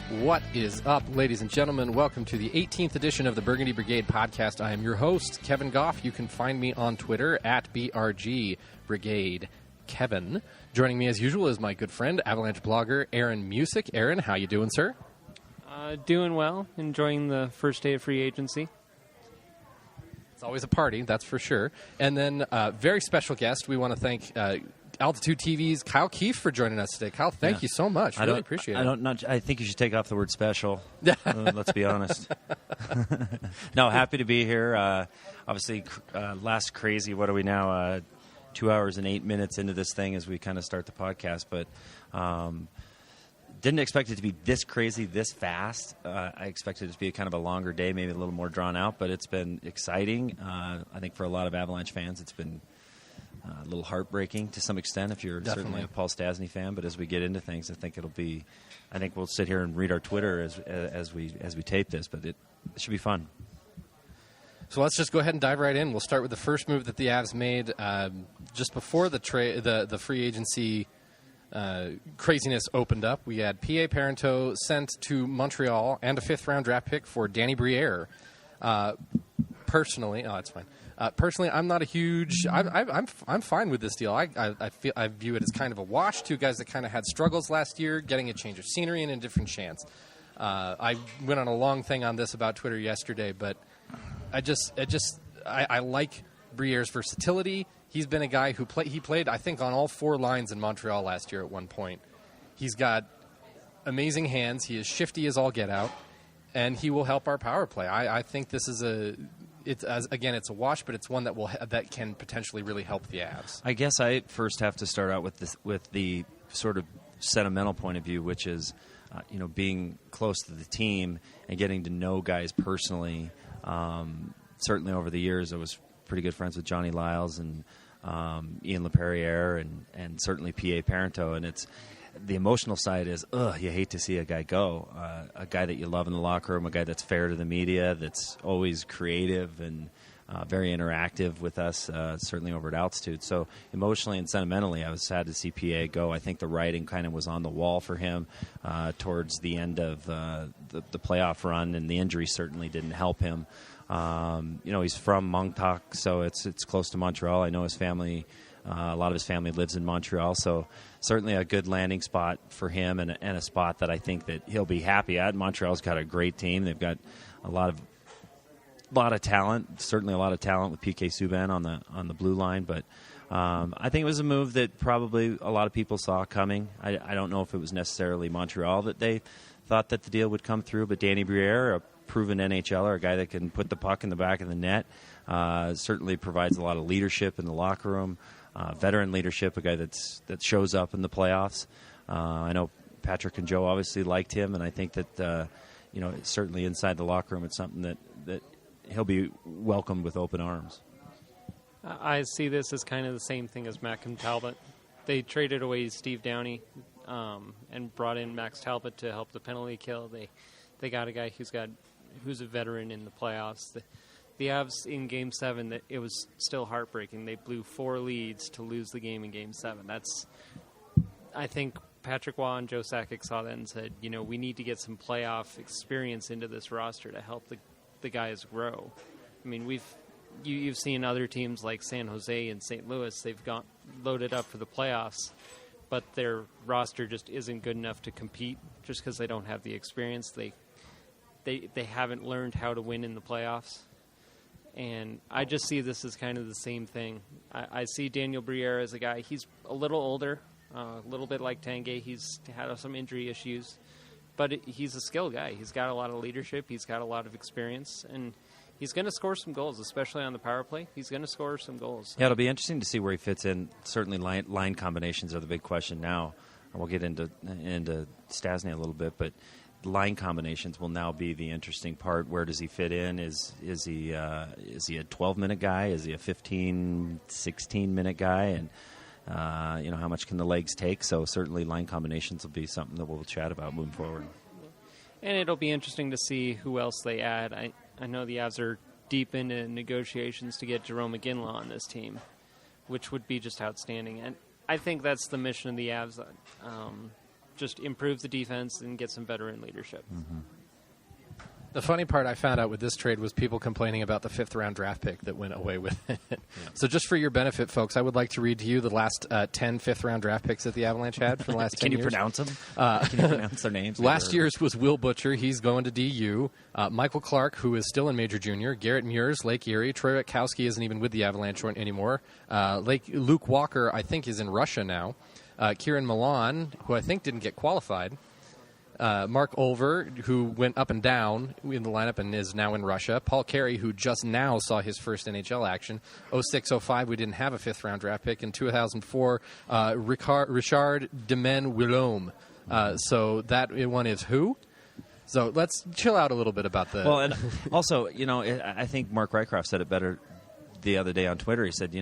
What is up, ladies and gentlemen? Welcome to the 18th edition of the Burgundy Brigade Podcast. I am your host, Kevin Goff. You can find me on Twitter at BRG Brigade Kevin. Joining me as usual is my good friend, Avalanche blogger Aaron Musick. Aaron, how you doing, sir? Doing well. Enjoying the first day of free agency. It's always a party, that's for sure. And then very special guest, we want to thank Altitude TV's Kyle Keefe for joining us today. Kyle, thank you so much. Really appreciate it. I think you should take off the word special. Let's be honest. No, happy to be here. Obviously, last crazy, what are we now, 2 hours and 8 minutes into this thing as we kind of start the podcast. But didn't expect it to be this crazy, this fast. I expected it to be kind of a longer day, maybe a little more drawn out. But it's been exciting. I think for a lot of Avalanche fans, it's been a little heartbreaking to some extent if you're certainly a Paul Stastny fan. But as we get into things, I think we'll sit here and read our Twitter as we tape this. But it should be fun. So let's just go ahead and dive right in. We'll start with the first move that the Avs made just before the free agency craziness opened up. We had P.A. Parenteau sent to Montreal and a fifth-round draft pick for Danny Briere. Personally, that's fine. Personally, I'm not a huge. I'm fine with this deal. I view it as kind of a wash. Two guys that kind of had struggles last year, getting a change of scenery and a different chance. I went on a long thing on this about Twitter yesterday, but I like Briere's versatility. He's been a guy who played, I think, on all four lines in Montreal last year at one point. He's got amazing hands. He is shifty as all get out, and he will help our power play. I think this is it's a wash, but it's one that can potentially really help the Avs. I guess I first have to start out with the sort of sentimental point of view, which is being close to the team and getting to know guys personally. Certainly over the years, I was pretty good friends with Johnny Lyles and Ian LaPerriere and certainly P.A. Parenteau, and it's the emotional side is you hate to see a guy go, a guy that you love in the locker room, a guy that's fair to the media, that's always creative and very interactive with us, certainly over at Altitude. So emotionally and sentimentally, I was sad to see P.A. go. I think the writing kind of was on the wall for him towards the end of the playoff run, and the injury certainly didn't help him. He's from Montauk, so it's close to Montreal. I know his family, a lot of his family lives in Montreal, so certainly a good landing spot for him and a spot that I think that he'll be happy at. Montreal's got a great team. They've got a lot of talent, certainly a lot of talent with PK Subban on the blue line, but I think it was a move that probably a lot of people saw coming. I don't know if it was necessarily Montreal that they thought that the deal would come through, but Danny Briere, a proven NHLer, a guy that can put the puck in the back of the net, certainly provides a lot of leadership in the locker room, veteran leadership, a guy that shows up in the playoffs. I know Patrick and Joe obviously liked him, and I think that certainly inside the locker room, it's something that he'll be welcomed with open arms. I see this as kind of the same thing as Mac and Talbot. They traded away Steve Downey and brought in Max Talbot to help the penalty kill. They got a guy who's a veteran in the playoffs. The Avs in Game 7, it was still heartbreaking. They blew 4 leads to lose the game in Game 7. I think Patrick Waugh and Joe Sakic saw that and said, we need to get some playoff experience into this roster to help the guys grow. I mean, you've seen other teams like San Jose and St. Louis. They've got loaded up for the playoffs, but their roster just isn't good enough to compete just because they don't have the experience. They haven't learned how to win in the playoffs. And I just see this as kind of the same thing. I see Daniel Briere as a guy. He's a little older, a little bit like Tanguay. He's had some injury issues, but he's a skill guy. He's got a lot of leadership. He's got a lot of experience, and he's going to score some goals, especially on the power play. He's going to score some goals. Yeah, it'll be interesting to see where he fits in. Certainly line combinations are the big question now. We'll get into Stastny a little bit, but line combinations will now be the interesting part. Where does he fit in? Is he a 12-minute guy? Is he a 15, 16-minute guy? And how much can the legs take? So certainly line combinations will be something that we'll chat about moving forward. And it'll be interesting to see who else they add. I know the Avs are deep into negotiations to get Jarome Iginla on this team, which would be just outstanding. And I think that's the mission of the Avs just improve the defense and get some veteran leadership. Mm-hmm. The funny part I found out with this trade was people complaining about the 5th-round draft pick that went away with it. Yeah. So just for your benefit, folks, I would like to read to you the last 10 5th-round draft picks that the Avalanche had for the last 10 years. Can you pronounce them? Can you pronounce their names? Last year's was Will Butcher. He's going to DU. Michael Clark, who is still in Major Junior. Garrett Muirs, Lake Erie. Troy Witkowski isn't even with the Avalanche anymore. Luke Walker, I think, is in Russia now. Kieran Milan, who I think didn't get qualified. Mark Olver, who went up and down in the lineup and is now in Russia. Paul Carey, who just now saw his first NHL action. 06-05, we didn't have a 5th-round draft pick. In 2004, Richard Demen-Willaume. So that one is who? So let's chill out a little bit about the... Well, and also, I think Mark Rycroft said it better the other day on Twitter. He said,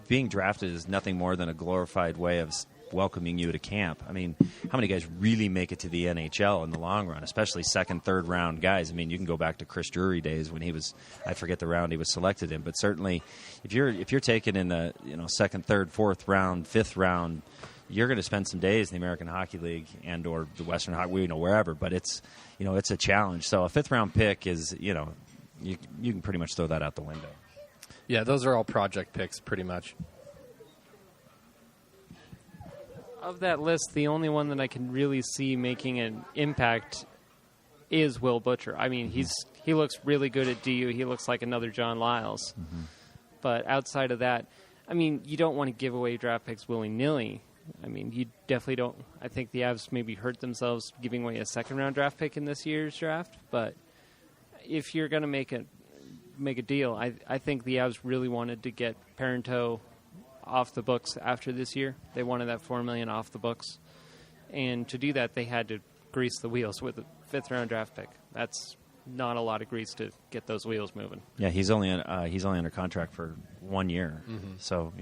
being drafted is nothing more than a glorified way of welcoming you to camp. I mean, how many guys really make it to the NHL in the long run, especially 2nd, 3rd round guys? I mean, you can go back to Chris Drury days when he was, I forget the round he was selected in, but certainly if you're taken in the 2nd, 3rd, 4th round, 5th round, you're going to spend some days in the American Hockey League and or the Western Hockey, wherever, but it's a challenge. So a 5th round pick is, you can pretty much throw that out the window. Yeah, those are all project picks pretty much. Of that list, the only one that I can really see making an impact is Will Butcher. I mean, he looks really good at DU. He looks like another John Lyles. Mm-hmm. But outside of that, I mean, you don't want to give away draft picks willy-nilly. I mean, you definitely don't. I think the Avs maybe hurt themselves giving away a 2nd-round draft pick in this year's draft. But if you're going to make a deal, I think the Avs really wanted to get Parenteau off the books after this year. They wanted that $4 million off the books, and to do that, they had to grease the wheels with a 5th-round draft pick. That's not a lot of grease to get those wheels moving. Yeah, he's only under contract for 1 year, so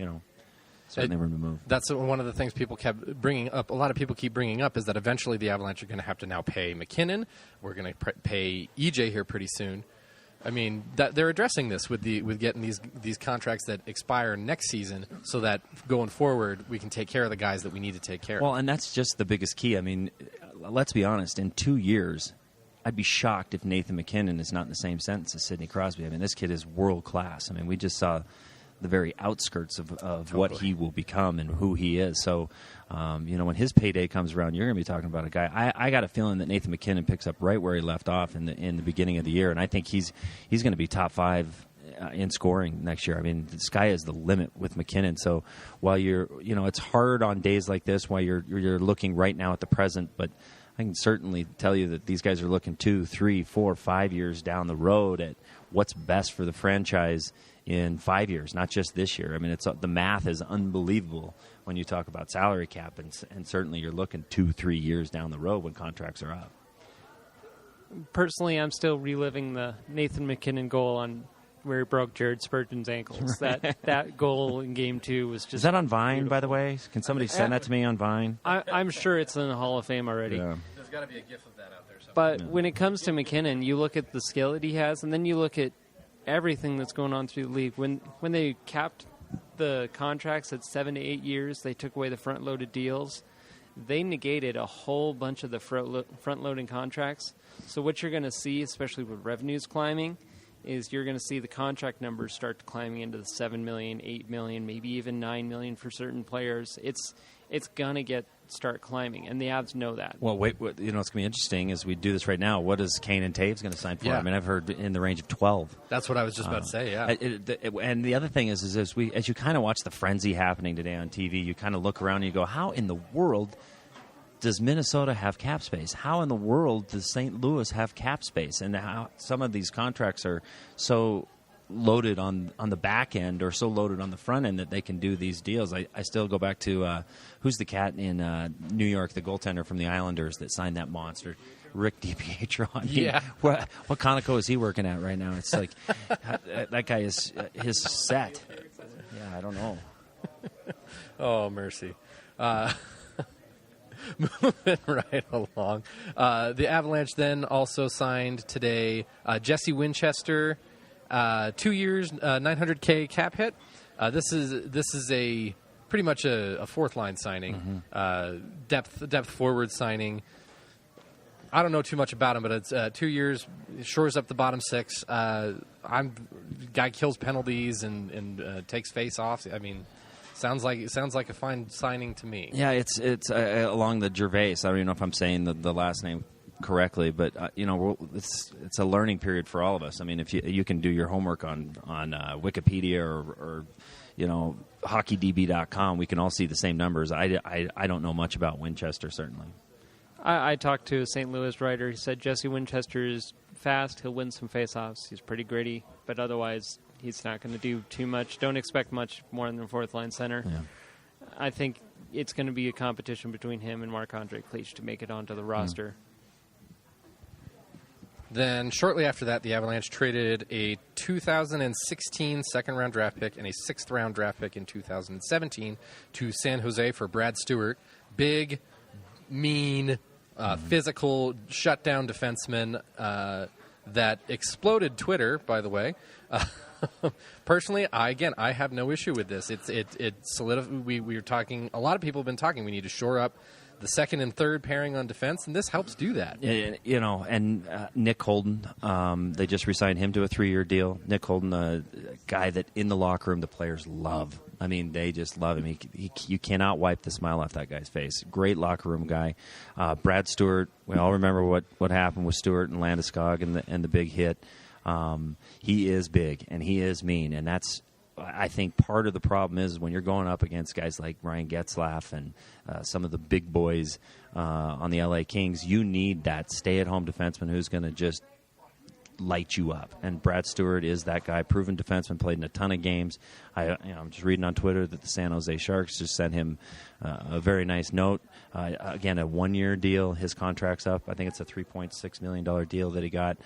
certainly room to move. That's one of the things people kept bringing up. A lot of people keep bringing up is that eventually the Avalanche are going to have to now pay McKinnon. We're going to pay EJ here pretty soon. I mean, they're addressing this with getting these contracts that expire next season, so that going forward we can take care of the guys that we need to take care of. Well, and that's just the biggest key. I mean, let's be honest. In 2 years, I'd be shocked if Nathan McKinnon is not in the same sentence as Sidney Crosby. I mean, this kid is world class. I mean, we just saw the very outskirts of what he will become and who he is. So, when his payday comes around, you're going to be talking about a guy. I got a feeling that Nathan McKinnon picks up right where he left off in the beginning of the year, and I think he's going to be top 5 in scoring next year. I mean, the sky is the limit with McKinnon. So while it's hard on days like this while you're looking right now at the present, but I can certainly tell you that these guys are looking 2, 3, 4, 5 years down the road at what's best for the franchise in 5 years, not just this year. I mean, the math is unbelievable when you talk about salary cap, and certainly you're looking 2, 3 years down the road when contracts are up. Personally, I'm still reliving the Nathan McKinnon goal on where he broke Jared Spurgeon's ankles. Right. That goal in Game 2 was just... Is that on Vine, beautiful. By the way? Can somebody send that to me on Vine? I'm sure it's in the Hall of Fame already. Yeah. There's got to be a GIF of that out there somewhere. But when it comes to McKinnon, you look at the skill that he has, and then you look at everything that's going on through the league. When they capped the contracts at 7 to 8 years, they took away the front-loaded deals. They negated a whole bunch of the front-loading contracts. So what you're going to see, especially with revenues climbing, is you're going to see the contract numbers start climbing into the $7 million, $8 million, maybe even $9 million for certain players. It's going to start climbing, and the Avs know that. Well, wait, what's going to be interesting is we do this right now. What is Kane and Taves going to sign for? Yeah. I mean, I've heard in the range of 12. That's what I was just about to say, yeah. And the other thing is as you kind of watch the frenzy happening today on TV, you kind of look around and you go, how in the world does Minnesota have cap space? How in the world does St. Louis have cap space? And how some of these contracts are so loaded on the back end or so loaded on the front end that they can do these deals. I still go back to who's the cat in New York, the goaltender from the Islanders that signed that monster, Rick DiPietro. I mean, yeah. What Conoco is he working at right now? It's like that guy is his set. Yeah, I don't know. Oh, mercy. Moving right along. The Avalanche then also signed today Jesse Winchester, 2 years, $900K cap hit. This is a pretty much a fourth line signing, depth forward signing. I don't know too much about him, but it's 2 years, shores up the bottom six. Guy kills penalties and takes face-offs. I mean, sounds like a fine signing to me. Yeah, it's along the Gervais. I don't even know if I'm saying the last name correctly, but it's a learning period for all of us. I mean, if you can do your homework on Wikipedia or HockeyDB.com, we can all see the same numbers. I don't know much about Winchester, certainly. I talked to a St. Louis writer. He said Jesse Winchester is fast. He'll win some faceoffs. He's pretty gritty, but otherwise he's not going to do too much. Don't expect much more than a fourth-line center. Yeah. I think it's going to be a competition between him and Marc-Andre Cliche to make it onto the roster. Then shortly after that, the Avalanche traded a 2016 second-round draft pick and a sixth-round draft pick in 2017 to San Jose for Brad Stewart. Big, mean, physical shutdown defenseman that exploded Twitter, by the way. Personally, I have no issue with this. It solidified. We were talking. A lot of people have been talking. We need to shore up the second and third pairing on defense, and this helps do that. And Nick Holden, they just re-signed him to a 3-year deal. Nick Holden, a guy that in the locker room the players love. I mean, they just love him. You cannot wipe the smile off that guy's face. Great locker room guy. Brad Stewart, we all remember what happened with Stewart and Landeskog and the big hit. He is big, and he is mean, and that's, I think, part of the problem is when you're going up against guys like Ryan Getzlaf and some of the big boys on the LA Kings, you need that stay-at-home defenseman who's going to just light you up. And Brad Stewart is that guy, proven defenseman, played in a ton of games. I'm just reading on Twitter that the San Jose Sharks just sent him a very nice note. Again, a 1-year deal. His contract's up. I think it's a $3.6 million deal that he got.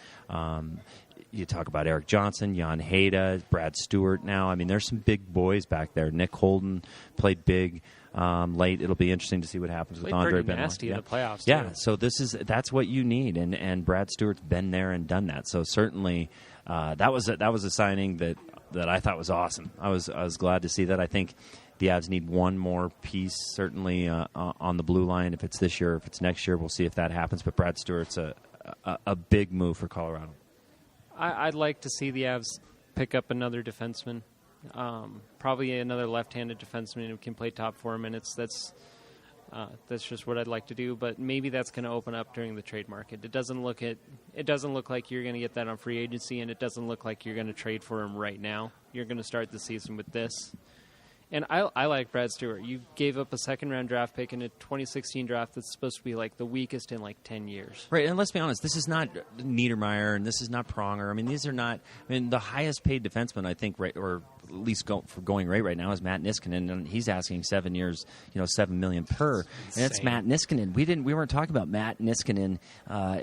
You talk about Eric Johnson, Jan Hayda, Brad Stewart now. I mean, there's some big boys back there. Nick Holden played big late. It'll be interesting to see what happens with Andre Benoit. Nasty in the playoffs, yeah, too. so that's what you need, and Brad Stewart's been there and done that. So certainly that was a signing that I thought was awesome. I was glad to see that. I think the Avs need one more piece, certainly on the blue line. If it's this year, if it's next year, we'll see if that happens. But Brad Stewart's a big move for Colorado. I'd like to see the Avs pick up another defenseman, probably another left-handed defenseman who can play top 4 minutes. That's just what I'd like to do. But maybe that's going to open up during the trade market. It doesn't look like you're going to get that on free agency, and it doesn't look like you're going to trade for him right now. You're going to start the season with this. And I like Brad Stewart. You gave up a second-round draft pick in a 2016 draft that's supposed to be like the weakest in like 10 years. Right, and let's be honest, this is not Niedermeyer and this is not Pronger. I mean, these are not. I mean, the highest-paid defenseman, I think, right, or at least for going right now is Matt Niskanen, and he's asking 7 years, $7 million per. And it's Matt Niskanen. We weren't talking about Matt Niskanen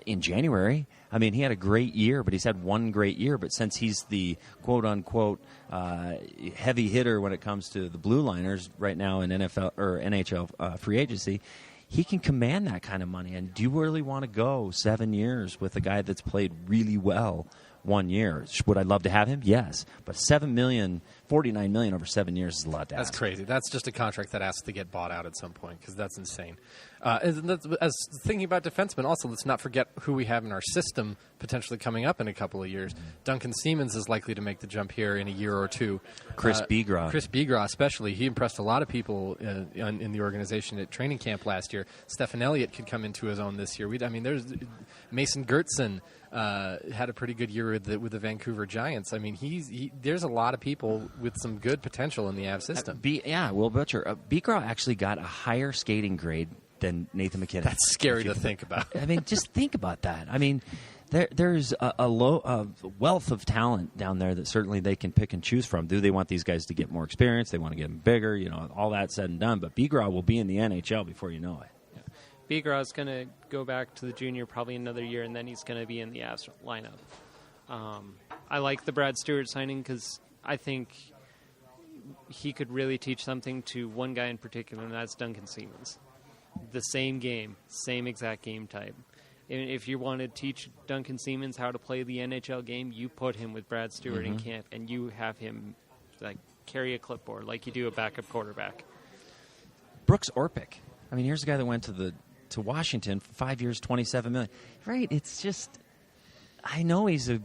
in January. I mean, he had a great year, but he's had one great year. But since he's the quote-unquote heavy hitter when it comes to the blue liners right now in NFL or NHL free agency, he can command that kind of money. And do you really want to go 7 years with a guy that's played really well 1 year? Would I love to have him? Yes. But $7 million, $49 million over 7 years is a lot to ask. That's crazy. That's just a contract that has to get bought out at some point because that's insane. As thinking about defensemen, also, let's not forget who we have in our system potentially coming up in a couple of years. Duncan Siemens is likely to make the jump here in a year or two. Chris Bigras. Chris Bigras, especially. He impressed a lot of people in the organization at training camp last year. Stefan Elliott could come into his own this year. There's Mason Gertson had a pretty good year with the Vancouver Giants. I mean, there's a lot of people with some good potential in the Avs system. Will Butcher. Bigras actually got a higher skating grade than Nathan McKinnon. That's scary to think about. I mean, just think about that. I mean, there's a wealth of talent down there that certainly they can pick and choose from. Do they want these guys to get more experience? They want to get them bigger, all that said and done. But Bigras will be in the NHL before you know it. Bigras is going to go back to the junior probably another year, and then he's going to be in the Avs lineup. I like the Brad Stewart signing because I think he could really teach something to one guy in particular, and that's Duncan Siemens. The same game, same exact game type. And if you want to teach Duncan Siemens how to play the NHL game, you put him with Brad Stewart in camp, and you have him carry a clipboard like you do a backup quarterback. Brooks Orpik. I mean, here's a guy that went to Washington for 5 years, $27 million. Right? It's just, I know he's a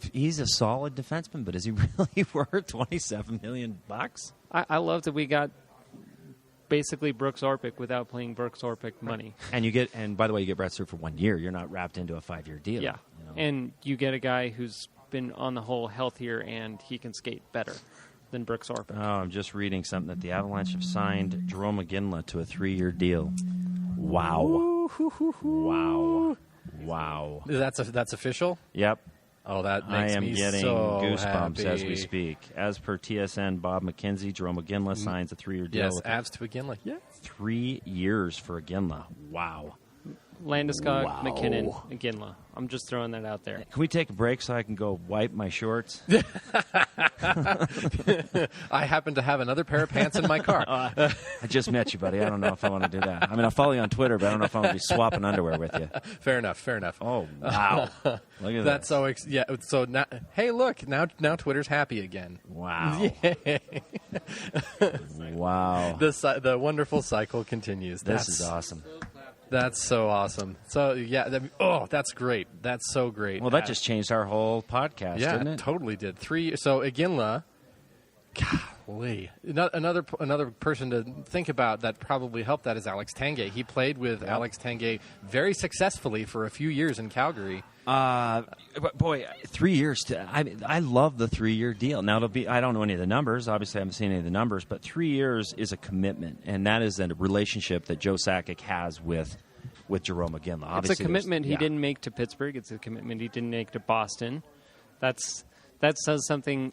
solid defenseman, but is he really worth $27 million? I love that we got basically Brooks Orpik without playing Brooks Orpik money. And by the way, you get Brett Stewart for 1 year. You're not wrapped into a 5-year deal. Yeah, and you get a guy who's been on the whole healthier and he can skate better than Brooks Orpik. Oh, I'm just reading something that the Avalanche have signed Jarome Iginla to a 3-year deal. Wow. Wow. That's official? Yep. Oh, that makes me getting so goosebumps happy. as we speak. As per TSN, Bob McKenzie, Jarome Iginla signs a 3-year deal. Yes, with Avs to Iginla. Yeah. 3 years for Iginla. Wow. Landeskog, McKinnon, Iginla. I'm just throwing that out there. Can we take a break so I can go wipe my shorts? I happen to have another pair of pants in my car. I just met you, buddy. I don't know if I want to do that. I mean, I'll follow you on Twitter, but I don't know if I want to be swapping underwear with you. Fair enough. Oh, wow. Look at That's that. So now, hey, look, now Twitter's happy again. Wow. Wow. The wonderful cycle continues. This is awesome. That's so awesome. So, yeah, that's great. That's so great. Well, that just changed our whole podcast, didn't it? Totally did. So, Iginla, golly. Another person to think about that probably helped that is Alex Tanguay. He played with Alex Tanguay very successfully for a few years in Calgary. But boy, 3 years. I love the 3-year deal. Now I don't know any of the numbers. Obviously, I haven't seen any of the numbers. But 3 years is a commitment, and that is a relationship that Joe Sakic has with Jarome Iginla. Obviously, it's a commitment he didn't make to Pittsburgh. It's a commitment he didn't make to Boston. That says something.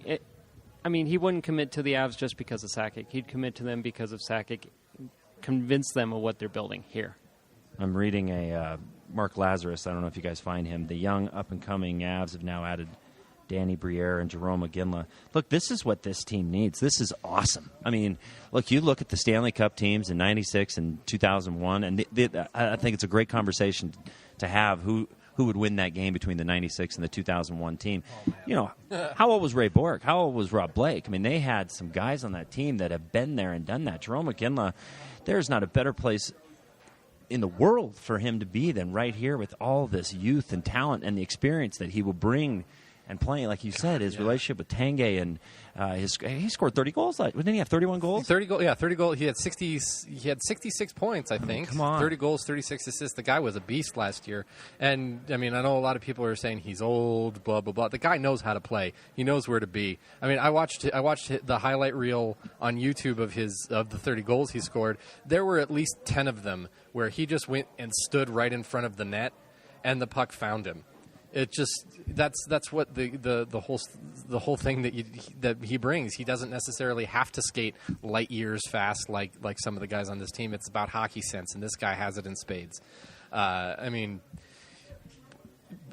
He wouldn't commit to the Avs just because of Sakic. He'd commit to them because of Sakic, convince them of what they're building here. I'm reading a Mark Lazarus. I don't know if you guys find him. The young up-and-coming Avs have now added Danny Briere and Jarome Iginla. Look, this is what this team needs. This is awesome. I mean, look, you look at the Stanley Cup teams in 96 and 2001, and I think it's a great conversation to have who would win that game between the 96 and the 2001 team. How old was Ray Bork? How old was Rob Blake? I mean, they had some guys on that team that have been there and done that. Jarome Iginla, there's not a better place in the world for him to be than right here with all this youth and talent and the experience that he will bring and playing, like you said, his relationship with Tanguay and he scored 30 goals. Didn't he have 31 goals? 30 goals. He had 66 points, I think. Come on. 30 goals, 36 assists. The guy was a beast last year. And, I know a lot of people are saying he's old, blah, blah, blah. The guy knows how to play. He knows where to be. I watched the highlight reel on YouTube of the 30 goals he scored. There were at least 10 of them where he just went and stood right in front of the net, and the puck found him. It just that's what the whole thing that he brings. He doesn't necessarily have to skate light years fast like some of the guys on this team. It's about hockey sense, and this guy has it in spades. I'm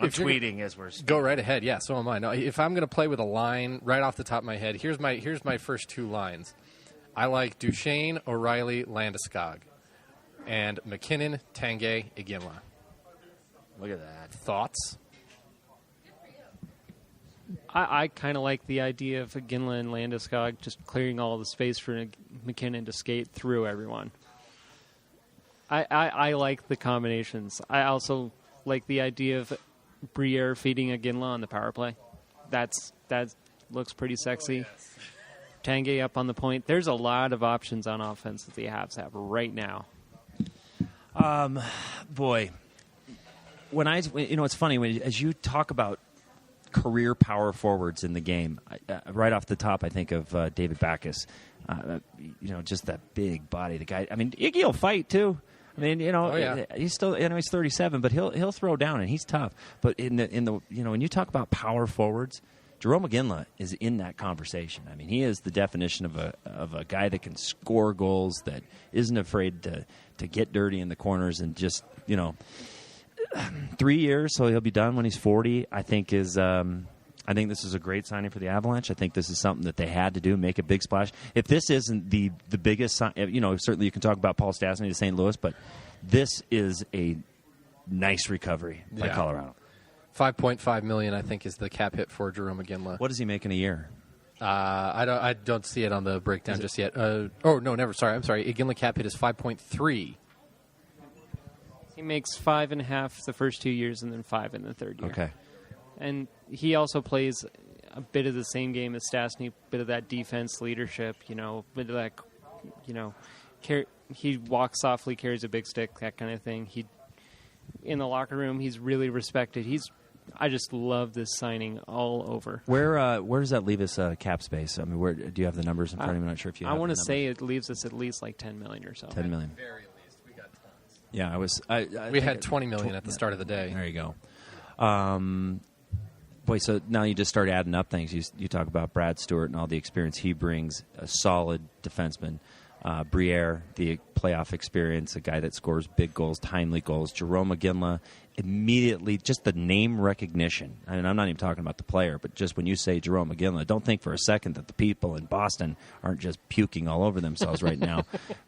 tweeting as we're speaking. Go right ahead. Yeah, so am I. Now, if I'm going to play with a line right off the top of my head, here's my first 2 lines. I like Duchesne, O'Reilly, Landeskog, and McKinnon, Tanguay, Iginla. Look at that. Thoughts? I kind of like the idea of Iginla and Landeskog just clearing all the space for McKinnon to skate through everyone. I like the combinations. I also like the idea of Briere feeding Iginla on the power play. That looks pretty sexy. Tanguay up on the point. There's a lot of options on offense that the Avs have right now. Boy, it's funny as you talk about career power forwards in the game. Right off the top, I think of David Backes. Just that big body. The guy. Iggy will fight too. He's still. He's 37, but he'll throw down and he's tough. But in the when you talk about power forwards, Jarome Iginla is in that conversation. He is the definition of a guy that can score goals, that isn't afraid to get dirty in the corners, and just 3 years, so he'll be done when he's 40. I think this is a great signing for the Avalanche. I think this is something that they had to do, make a big splash. If this isn't the biggest sign, certainly you can talk about Paul Stastny to St. Louis, but this is a nice recovery by Colorado. $5.5 million, I think, is the cap hit for Jarome Iginla. What does he make in a year? I don't see it on the breakdown just yet. Never. Sorry, I'm sorry. Iginla cap hit is 5.3. He makes 5.5 the first 2 years and then 5 in the third year. Okay. And he also plays a bit of the same game as Stastny, a bit of that defense leadership, a bit of that, he walks softly, carries a big stick, that kind of thing. In the locker room, he's really respected. I just love this signing all over. Where does that leave us cap space? I mean, where do you have the numbers in front of you? I'm not sure if you have I want to the say it leaves us at least like 10 million or so. 10 million. At the very least, we got tons. Yeah, we had 20 million at the start of the day. There you go. Boy, so now you just start adding up things. You talk about Brad Stewart and all the experience he brings, a solid defenseman. Briere, the playoff experience, a guy that scores big goals, timely goals. Jarome Iginla, immediately, just the name recognition. I mean, I'm not even talking about the player, but just when you say Jarome Iginla, don't think for a second that the people in Boston aren't just puking all over themselves right now,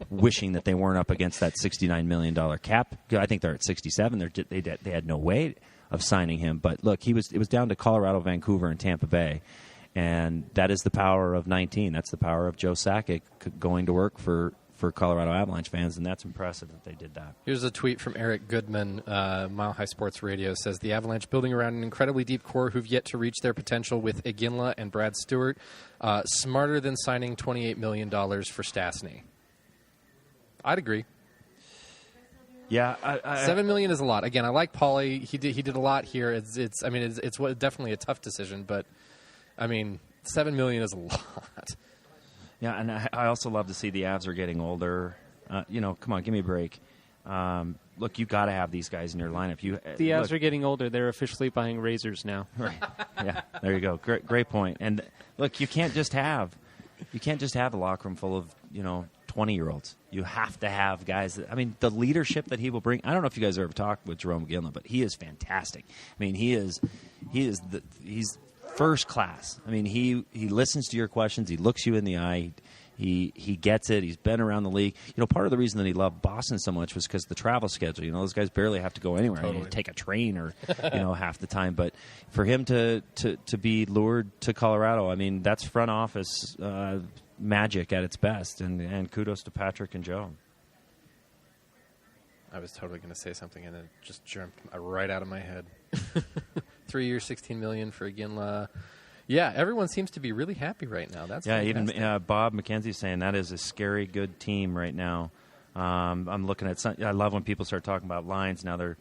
wishing that they weren't up against that $69 million cap. I think they're at 67. They had no way of signing him. But look, it was down to Colorado, Vancouver, and Tampa Bay. And that is the power of 19. That's the power of Joe Sakic going to work for Colorado Avalanche fans, and that's impressive that they did that. Here's a tweet from Eric Goodman, Mile High Sports Radio, says the Avalanche building around an incredibly deep core who've yet to reach their potential with Iginla and Brad Stewart. Smarter than signing $28 million for Stastny. I'd agree. Yeah, $7 million is a lot. Again, I like Paulie. He did a lot here. It's definitely a tough decision, but I mean, $7 million is a lot. Yeah, and I also love to see the Avs are getting older. Come on, give me a break. Look, you got to have these guys in your lineup. The Avs are getting older. They're officially buying razors now. Right. Yeah, there you go. Great point. And look, you can't just have a locker room full of 20-year-olds. You have to have guys the leadership that he will bring. I don't know if you guys ever talked with Jarome Iginla, but he is fantastic. I mean, he's first class. I mean, he listens to your questions. He looks you in the eye. He gets it. He's been around the league. Part of the reason that he loved Boston so much was because the travel schedule. Those guys barely have to go anywhere. Totally. They take a train or half the time. But for him to be lured to Colorado, I mean, that's front office magic at its best. And kudos to Patrick and Joe. I was totally going to say something, and it just jumped right out of my head. 3 years, $16 million for Iginla. Yeah, everyone seems to be really happy right now. That's fantastic. Even Bob McKenzie saying that is a scary good team right now. I'm looking at I love when people start talking about lines. Now they're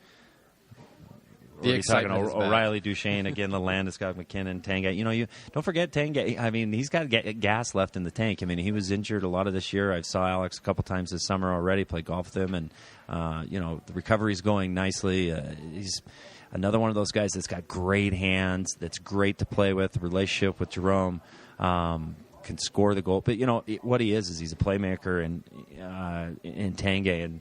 talking O'Reilly, Duchesne, Iginla, Landeskog, McKinnon, Tangay. You don't forget Tangay. I mean, he's got gas left in the tank. I mean, he was injured a lot of this year. I saw Alex a couple times this summer already play golf with him, and the recovery's going nicely. He's another one of those guys that's got great hands, that's great to play with, relationship with Jarome, can score the goal. But, what he is he's a playmaker in Tangay. And,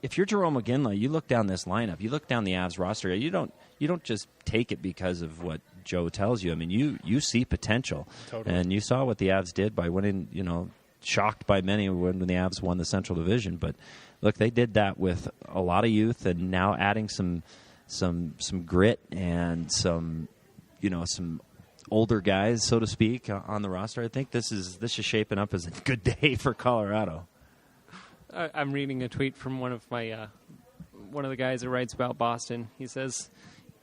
if you're Jarome Iginla, you look down this lineup, you look down the Avs roster, you don't just take it because of what Joe tells you. I mean, you see potential. Totally. And you saw what the Avs did by winning, shocked by many when the Avs won the Central Division. But, look, they did that with a lot of youth and now adding some grit and some older guys, so to speak, on the roster. I think this is shaping up as a good day for Colorado. I'm reading a tweet from one of the guys that writes about Boston. He says,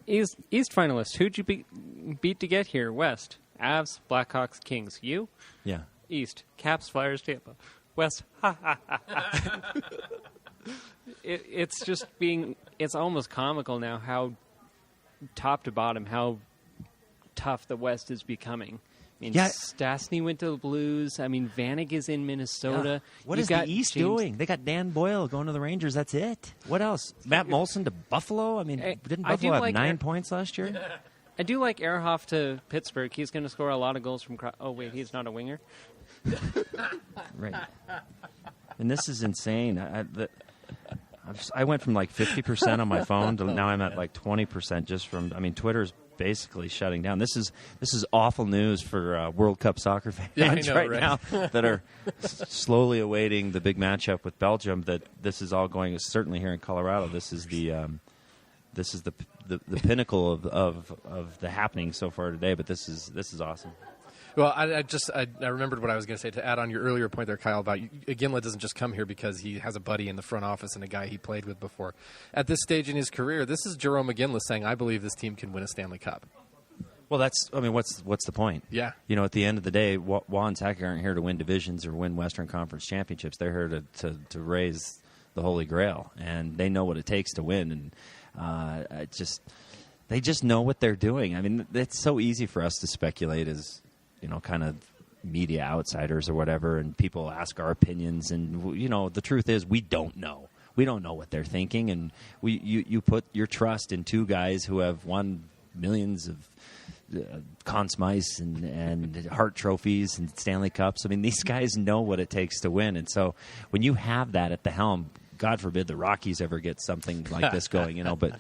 East finalist, who'd you beat to get here? West, Avs, Blackhawks, Kings. You? Yeah. East, Caps, Flyers, Tampa. West, ha ha ha. It's almost comical now how top to bottom, how tough the West is becoming. I mean, Stastny went to the Blues. I mean, Vanek is in Minnesota. Yeah. What is the East doing? They got Dan Boyle going to the Rangers. That's it. What else? Matt Molson to Buffalo? I mean, didn't Buffalo have 9 points last year? I do like Ehrhoff to Pittsburgh. He's going to score a lot of goals from... he's not a winger? Right. And this is insane. I went from like 50% on my phone to now I'm at like 20% just from... I mean, Twitter's basically shutting down. This is awful news for World Cup soccer fans right now that are slowly awaiting the big matchup with Belgium. That this is all going, certainly here in Colorado. This is the pinnacle of the happening so far today. But this is awesome. Well, I remembered what I was going to say to add on your earlier point there, Kyle, about Iginla doesn't just come here because he has a buddy in the front office and a guy he played with before. At this stage in his career, this is Jarome Iginla saying, I believe this team can win a Stanley Cup. Well, what's the point? Yeah. At the end of the day, Wah and Sakic aren't here to win divisions or win Western Conference championships. They're here to raise the Holy Grail, and they know what it takes to win. And they just know what they're doing. I mean, it's so easy for us to speculate as, kind of media outsiders or whatever, and people ask our opinions. And, the truth is we don't know. We don't know what they're thinking, and you put your trust in two guys who have won millions of Conn Smythes and Hart trophies and Stanley Cups. I mean, these guys know what it takes to win, and so when you have that at the helm, God forbid the Rockies ever get something like this going, But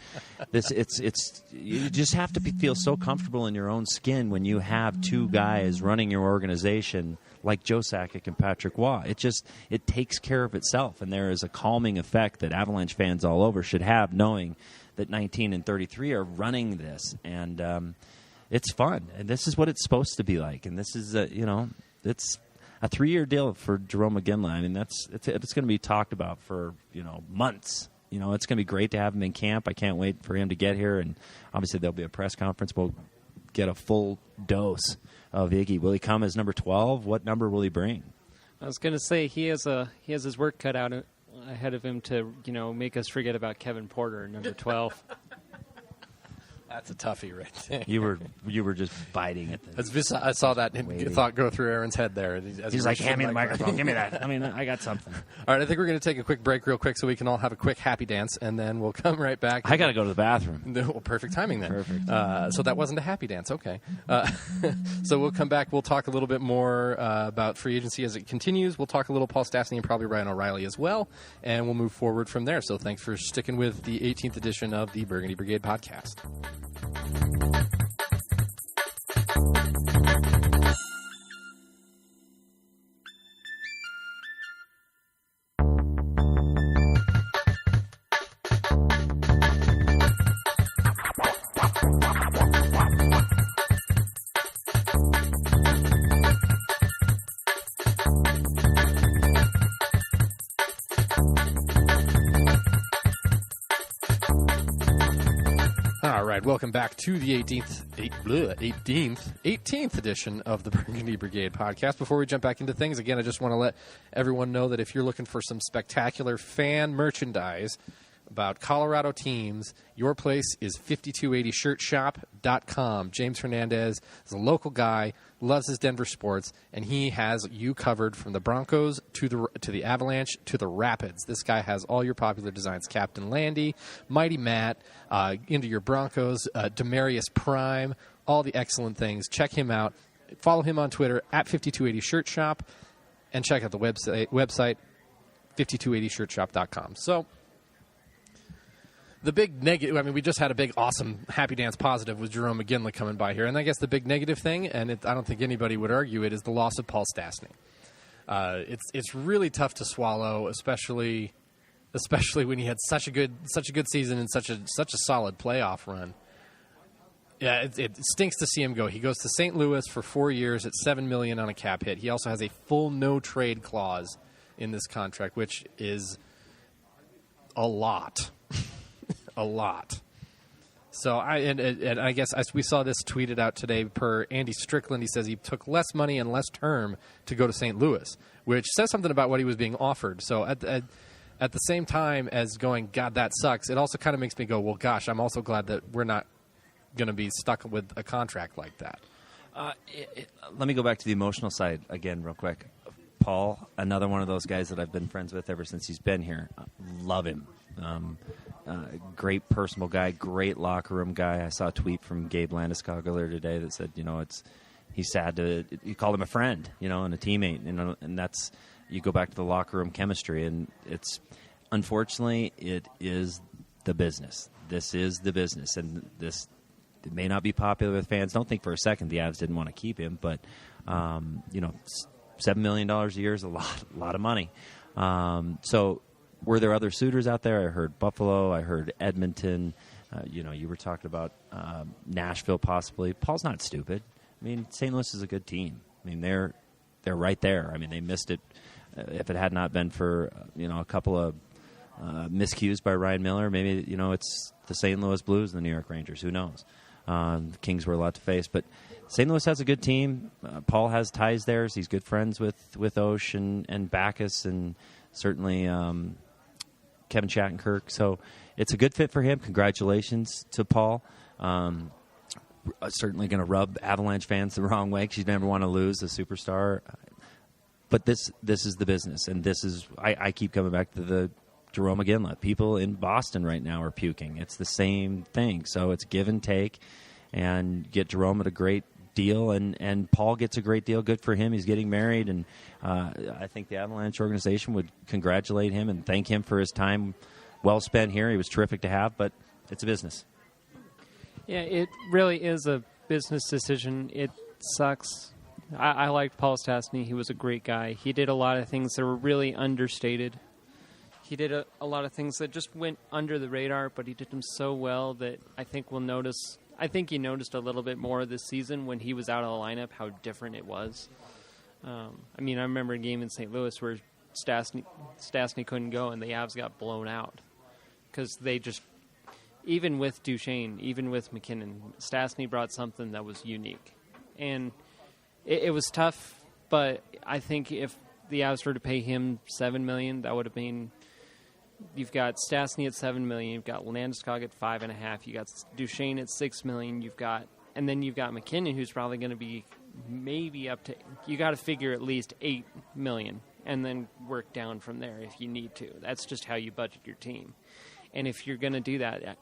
it's you just have to feel so comfortable in your own skin when you have two guys running your organization like Joe Sakic and Patrick Waugh. It takes care of itself, and there is a calming effect that Avalanche fans all over should have, knowing that 19 and 33 are running this, and it's fun, and this is what it's supposed to be like. And this is it's a 3-year deal for Jarome Iginla. I mean, it's going to be talked about for months. It's going to be great to have him in camp. I can't wait for him to get here, and obviously there'll be a press conference. We'll get a full dose of Iggy. Will he come as number 12? What number will he bring? I was going to say he has his work cut out ahead of him to make us forget about Kevin Porter, number 12. That's a toughie right there. You were just biting at the... I saw that thought go through Aaron's head there. He's like, hand me the microphone. Give me that. I mean, I got something. All right, I think we're going to take a quick break real quick so we can all have a quick happy dance, and then we'll come right back. I got to go to the bathroom. Well, perfect timing then. Perfect. So that wasn't a happy dance. Okay. So we'll come back. We'll talk a little bit more about free agency as it continues. We'll talk a little Paul Stastny and probably Ryan O'Reilly as well, and we'll move forward from there. So thanks for sticking with the 18th edition of the Burgundy Brigade Podcast. Welcome back to the 18th edition of the Burgundy Brigade Podcast. Before we jump back into things, again, I just want to let everyone know that if you're looking for some spectacular fan merchandise about Colorado teams, your place is 5280shirtshop.com. James Hernandez is a local guy, loves his Denver sports, and he has you covered from the Broncos to the Avalanche to the Rapids. This guy has all your popular designs: Captain Landy, Mighty Matt, into your Broncos, Demarius Prime, all the excellent things. Check him out. Follow him on Twitter at 5280shirtshop, and check out the website 5280shirtshop.com. So, the big negative, I mean, we just had a big, awesome, happy dance positive with Jarome Iginla coming by here. And I guess the big negative thing, and I don't think anybody would argue it, is the loss of Paul Stastny. It's really tough to swallow, especially when he had such a good season and such a solid playoff run. Yeah, it stinks to see him go. He goes to St. Louis for 4 years at $7 million on a cap hit. He also has a full no trade clause in this contract, which is a lot. A lot. So I guess as we saw this tweeted out today per Andy Strickland, he says he took less money and less term to go to St. Louis, which says something about what he was being offered. So at the same time as going, God, that sucks, it also kind of makes me go, well, gosh, I'm also glad that we're not going to be stuck with a contract like that. Let me go back to the emotional side again real quick. Paul, another one of those guys that I've been friends with ever since he's been here. Love him. Great personal guy, great locker room guy. I saw a tweet from Gabe Landeskog earlier today that said, he's sad you called him a friend, and a teammate, and that's, you go back to the locker room chemistry, and it's, unfortunately, it is the business. This is the business, and this, it may not be popular with fans. Don't think for a second the Avs didn't want to keep him, but, $7 million a year is a lot of money. So, were there other suitors out there? I heard Buffalo. I heard Edmonton. You were talking about Nashville possibly. Paul's not stupid. I mean, St. Louis is a good team. I mean, they're right there. I mean, they missed it. If it had not been for a couple of miscues by Ryan Miller, maybe it's the St. Louis Blues and the New York Rangers. Who knows? The Kings were a lot to face, but St. Louis has a good team. Paul has ties there. He's good friends with Osh and Backus, and certainly Kevin Shattenkirk. So it's a good fit for him. Congratulations to Paul. Certainly going to rub Avalanche fans the wrong way because you never want to lose a superstar. But this is the business, and this is I keep coming back to the Jarome Iginla. People in Boston right now are puking. It's the same thing. So it's give and take, and get Jarome at a great deal, and Paul gets a great deal. Good for him. He's getting married, and I think the Avalanche organization would congratulate him and thank him for his time well spent here. He was terrific to have, but it's a business. Yeah, it really is a business decision. It sucks. I liked Paul Stastny. He was a great guy. He did a lot of things that were really understated. He did a lot of things that just went under the radar, but he did them so well that I think we'll notice. I think he noticed a little bit more this season when he was out of the lineup how different it was. I remember a game in St. Louis where Stastny couldn't go and the Avs got blown out because they just, even with Duchesne, even with McKinnon, Stastny brought something that was unique. And it was tough, but I think if the Avs were to pay him $7 million, that would have been. You've got Stastny at $7 million. You've got Landeskog at $5.5 million. You got Duchesne at $6 million. And then you've got McKinnon, who's probably going to be maybe up to. You got to figure at least $8 million, and then work down from there if you need to. That's just how you budget your team. And if you're going to do that,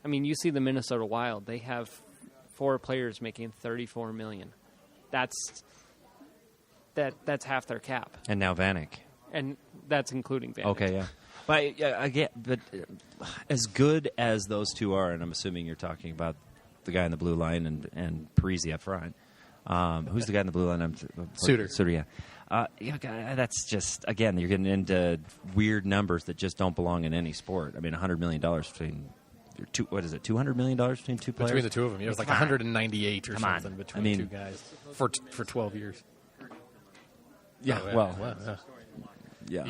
you see the Minnesota Wild. They have 4 players making $34 million. That's half their cap. And now Vanek. And that's including Vanek. Okay, yeah. But I get, but as good as those two are, and I'm assuming you're talking about the guy in the blue line and Parise up front. Who's the guy in the blue line? Suter. Suter, yeah. That's just, again, you're getting into weird numbers that just don't belong in any sport. I mean, $100 million between $200 million between two players? Between the two of them. It was like 198 or something between two guys for 12 years. Yeah, yeah.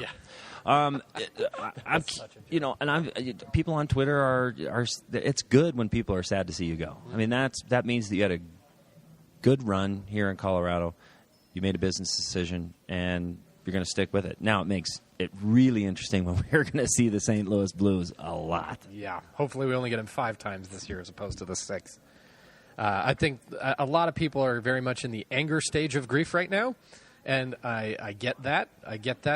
People on Twitter are. It's good when people are sad to see you go. I mean, that means that you had a good run here in Colorado. You made a business decision, and you're going to stick with it. Now it makes it really interesting when we're going to see the St. Louis Blues a lot. Yeah, hopefully we only get them 5 times this year as opposed to the 6. I think a lot of people are very much in the anger stage of grief right now. And I get that.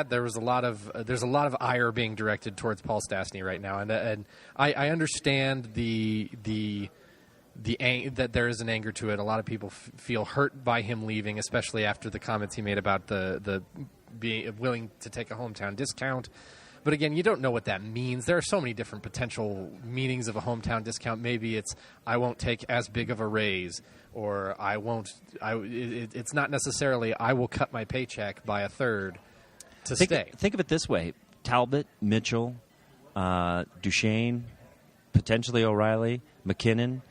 There's a lot of ire being directed towards Paul Stastny right now, and I understand that there is an anger to it. A lot of people feel hurt by him leaving, especially after the comments he made about the being willing to take a hometown discount. But again, you don't know what that means. There are so many different potential meanings of a hometown discount. Maybe it's I won't take as big of a raise, or I won't. It's not necessarily I will cut my paycheck by a third to stay. Think of it this way: Talbot, Mitchell, Duchesne, potentially O'Reilly, McKinnon.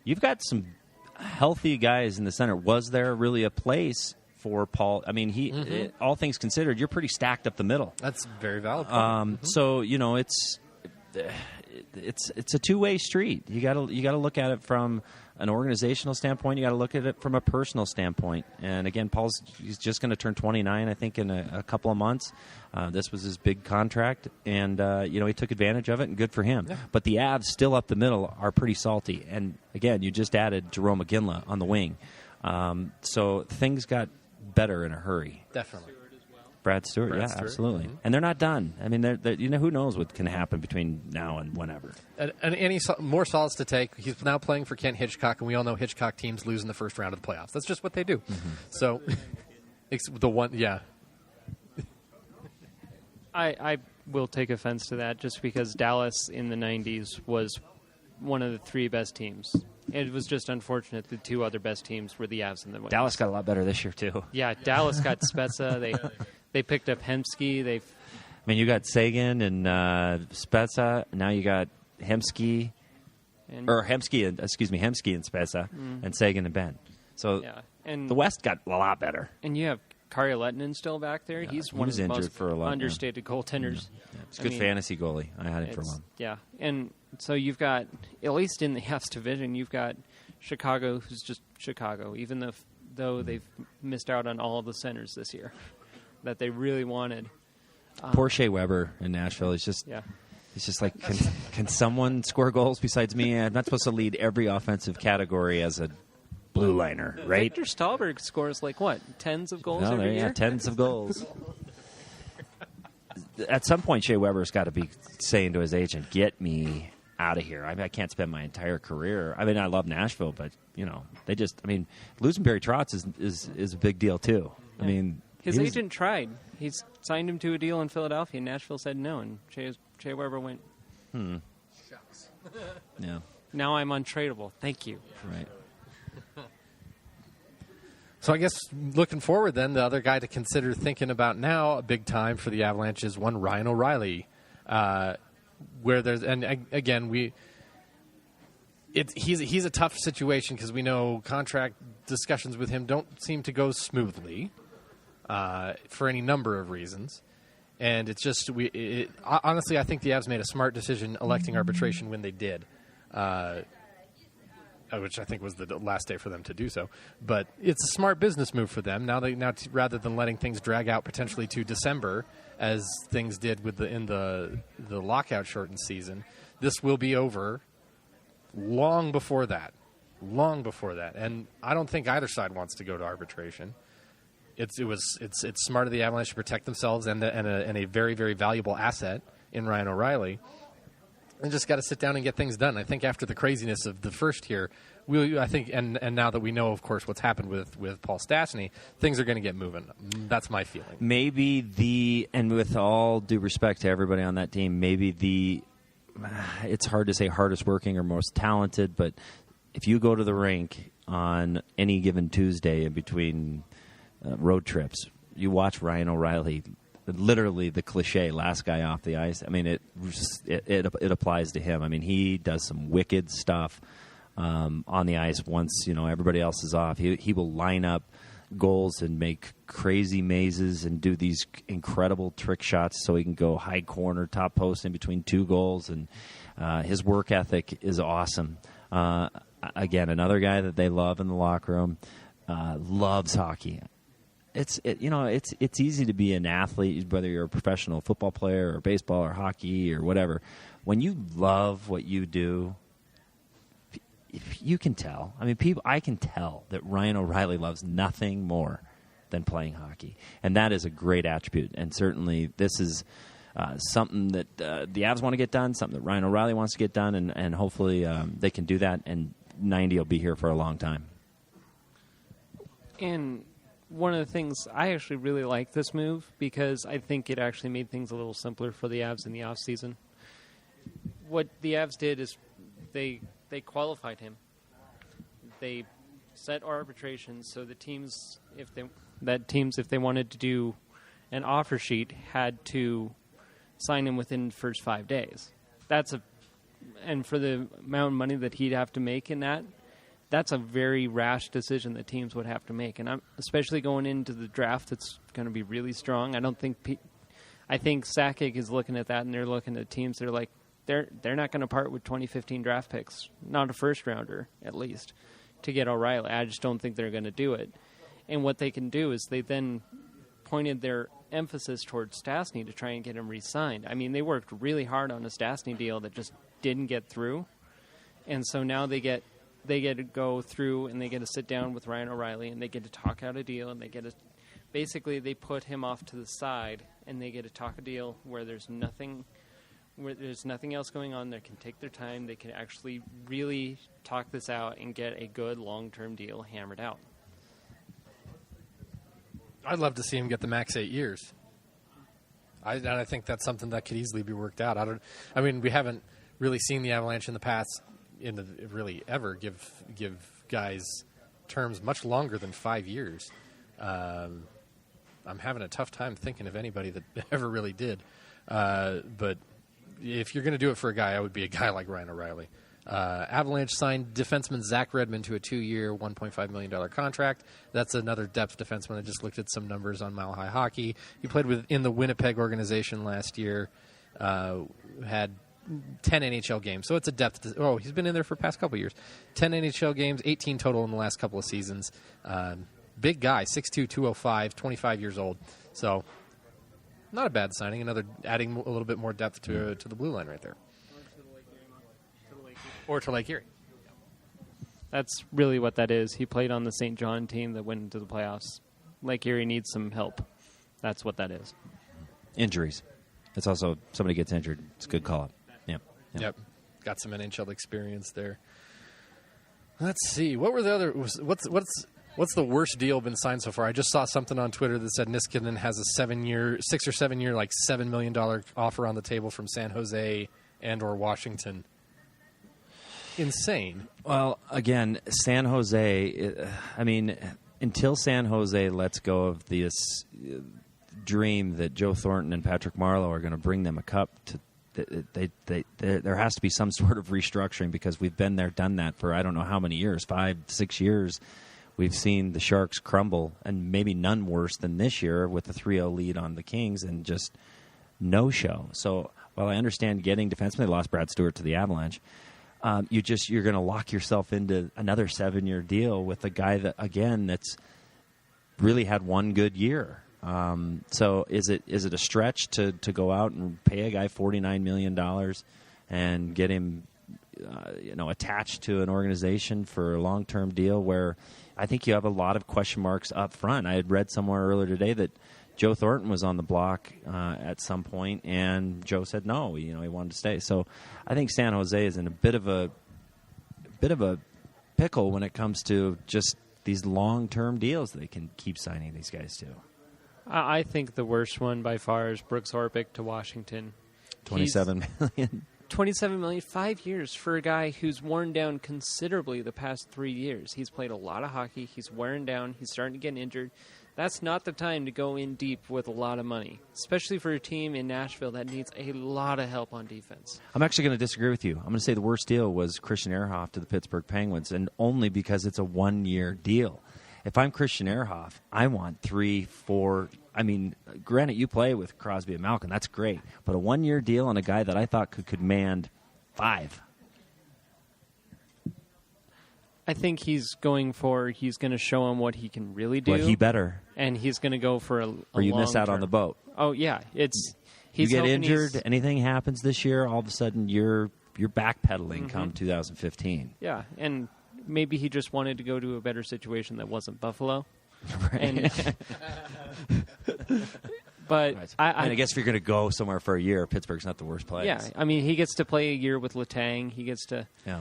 You've got some healthy guys in the center. Was there really a place for Paul? I mean, all things considered, you're pretty stacked up the middle. That's very valid. So it's a two-way street. You got to look at it from an organizational standpoint. You got to look at it from a personal standpoint. And again, he's just going to turn 29, I think, in a couple of months. This was his big contract, and he took advantage of it, and good for him. Yeah. But the Avs still up the middle are pretty salty. And again, you just added Jarome Iginla on the wing, so things got better in a hurry. Definitely. Brad Stewart, absolutely. Mm-hmm. And they're not done. I mean, they're who knows what can happen between now and whenever. And any more solids to take. He's now playing for Kent Hitchcock, and we all know Hitchcock teams lose in the first round of the playoffs. That's just what they do. Mm-hmm. So, I will take offense to that just because Dallas in the 90s was one of the 3 best teams. It was just unfortunate the 2 other best teams were the Avs and the West. Dallas got a lot better this year, too. Yeah, Dallas got Spezza. They picked up Hemsky. You got Sagan and Spezza. Now you got Hemsky and Spezza, and Sagan and Ben. So and the West got a lot better. And you have Kari Lehtinen still back there. Yeah, He's one of the most for a lot, understated goaltenders. Yeah. It's a good fantasy goalie. I had him for a while. Yeah, and so you've got, at least in the Avs division, you've got Chicago, who's just Chicago, even though they've missed out on all of the centers this year that they really wanted. Poor Shea Weber in Nashville. He's just like, can someone score goals besides me? I'm not supposed to lead every offensive category as a blue liner, right? Victor Stahlberg scores like what, tens of goals every year? Yeah, tens of goals. At some point, Shea Weber's got to be saying to his agent, "Get me out of here. I can't spend my entire career." I mean, I love Nashville, but losing Barry Trotz is a big deal too. Yeah. I mean, his agent tried. He's signed him to a deal in Philadelphia, and Nashville said no, and Shea Weber went, Shucks. Yeah. Now I'm untradeable. Thank you. Right. So I guess looking forward then, the other guy to consider thinking about now, big time for the Avalanche, is one Ryan O'Reilly, where there's, and again, he's a tough situation because we know contract discussions with him don't seem to go smoothly for any number of reasons. And it's just, honestly, I think the Avs made a smart decision electing arbitration when they did. Which I think was the last day for them to do so. But it's a smart business move for them. Now rather than letting things drag out potentially to December, as things did in the lockout shortened season, this will be over long before that. Long before that. And I don't think either side wants to go to arbitration. It's smart of the Avalanche to protect themselves and a very, very valuable asset in Ryan O'Reilly. And just got to sit down and get things done. I think after the craziness of the first year, and now that we know, of course, what's happened with Paul Stastny, things are going to get moving. That's my feeling. Maybe and with all due respect to everybody on that team, it's hard to say hardest working or most talented, but if you go to the rink on any given Tuesday in between road trips, you watch Ryan O'Reilly. Literally the cliche, last guy off the ice. I mean, it applies to him. I mean, he does some wicked stuff on the ice once everybody else is off. He will line up goals and make crazy mazes and do these incredible trick shots so he can go high corner, top post in between two goals. And his work ethic is awesome. Again, another guy that they love in the locker room, loves hockey. It's easy to be an athlete, whether you're a professional football player or baseball or hockey or whatever. When you love what you do, you can tell. I mean, I can tell that Ryan O'Reilly loves nothing more than playing hockey, and that is a great attribute. And certainly, this is something that the Avs want to get done, something that Ryan O'Reilly wants to get done, and hopefully they can do that. And 90 will be here for a long time. And one of the things, I actually really like this move because I think it actually made things a little simpler for the Avs in the offseason. What the Avs did is they qualified him. They set arbitrations so the teams, if they wanted to do an offer sheet, had to sign him within the first 5 days. And for the amount of money that he'd have to make in that, that's a very rash decision that teams would have to make, and especially going into the draft that's going to be really strong. I think Sakic is looking at that, and they're looking at teams that are like, they're not going to part with 2015 draft picks, not a first rounder at least, to get O'Reilly. I just don't think they're going to do it. And what they can do is they then pointed their emphasis towards Stastny to try and get him re-signed. I mean, they worked really hard on a Stastny deal that just didn't get through, and so now they get to go through and they get to sit down with Ryan O'Reilly and they get to talk out a deal and they put him off to the side and they get to talk a deal where there's nothing else going on. They can take their time. They can actually really talk this out and get a good long-term deal hammered out. I'd love to see him get the max 8 years. I think that's something that could easily be worked out. We haven't really seen the Avalanche in the past really ever give guys terms much longer than 5 years. I'm having a tough time thinking of anybody that ever really did. But if you're going to do it for a guy, I would be a guy like Ryan O'Reilly. Avalanche signed defenseman Zach Redmond to a 2-year, $1.5 million contract. That's another depth defenseman. I just looked at some numbers on Mile High Hockey. He played in the Winnipeg organization last year, had 10 NHL games. So it's a depth. He's been in there for the past couple of years. 10 NHL games, 18 total in the last couple of seasons. Big guy, 6'2", 205, 25 years old. So not a bad signing. Adding a little bit more depth to the blue line right there. Or to Lake Erie. That's really what that is. He played on the St. John team that went into the playoffs. Lake Erie needs some help. That's what that is. Injuries. It's also somebody gets injured. It's a good call-up. Yep. Got some NHL experience there. Let's see. What were the other? What's the worst deal been signed so far? I just saw something on Twitter that said Niskanen has a 6 or 7 year, like $7 million offer on the table from San Jose and/or Washington. Insane. Well, again, San Jose, until San Jose lets go of this dream that Joe Thornton and Patrick Marleau are going to bring them a cup, there has to be some sort of restructuring, because we've been there, done that for I don't know how many years, 5-6 years. We've seen the Sharks crumble, and maybe none worse than this year with the 3-0 lead on the Kings and just no show. So while I understand getting defensemen, they lost Brad Stewart to the Avalanche. You're going to lock yourself into another 7-year deal with a guy that's really had one good year. So is it a stretch to go out and pay a guy $49 million and get him attached to an organization for a long-term deal where I think you have a lot of question marks up front? I had read somewhere earlier today that Joe Thornton was on the block at some point, and Joe said no. He wanted to stay. So I think San Jose is in a bit of a pickle when it comes to just these long-term deals they can keep signing these guys to. I think the worst one by far is Brooks Orpik to Washington. $27 million. $27 million, 5 years for a guy who's worn down considerably the past 3 years. He's played a lot of hockey. He's wearing down. He's starting to get injured. That's not the time to go in deep with a lot of money, especially for a team in Nashville that needs a lot of help on defense. I'm actually going to disagree with you. I'm going to say the worst deal was Christian Ehrhoff to the Pittsburgh Penguins, and only because it's a 1-year deal. If I'm Christian Ehrhoff, I want 3, 4. I mean, granted, you play with Crosby and Malkin. That's great. But a 1-year deal on a guy that I thought could command 5. I think he's going to show him what he can really do. But he better. And he's going to go for a or you long miss out term. on the boat. Oh, yeah. You get injured, anything happens this year, all of a sudden you're backpedaling come 2015. Yeah, and maybe he just wanted to go to a better situation that wasn't Buffalo. Right. But right. I guess if you're going to go somewhere for a year, Pittsburgh's not the worst place. Yeah, I mean, he gets to play a year with Letang. He gets to... Yeah.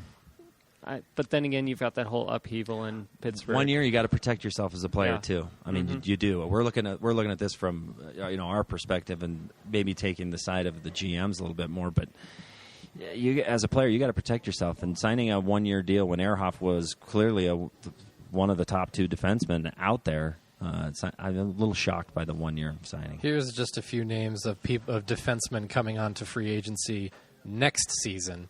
But then again, you've got that whole upheaval in Pittsburgh. 1 year, you got to protect yourself as a player too. I mean, you do. We're looking at this from our perspective, and maybe taking the side of the GMs a little bit more. But you, as a player, you got to protect yourself. And signing a 1-year deal when Ehrhoff was clearly one of the top 2 defensemen out there, I'm a little shocked by the 1-year signing. Here's just a few names of defensemen coming onto free agency next season.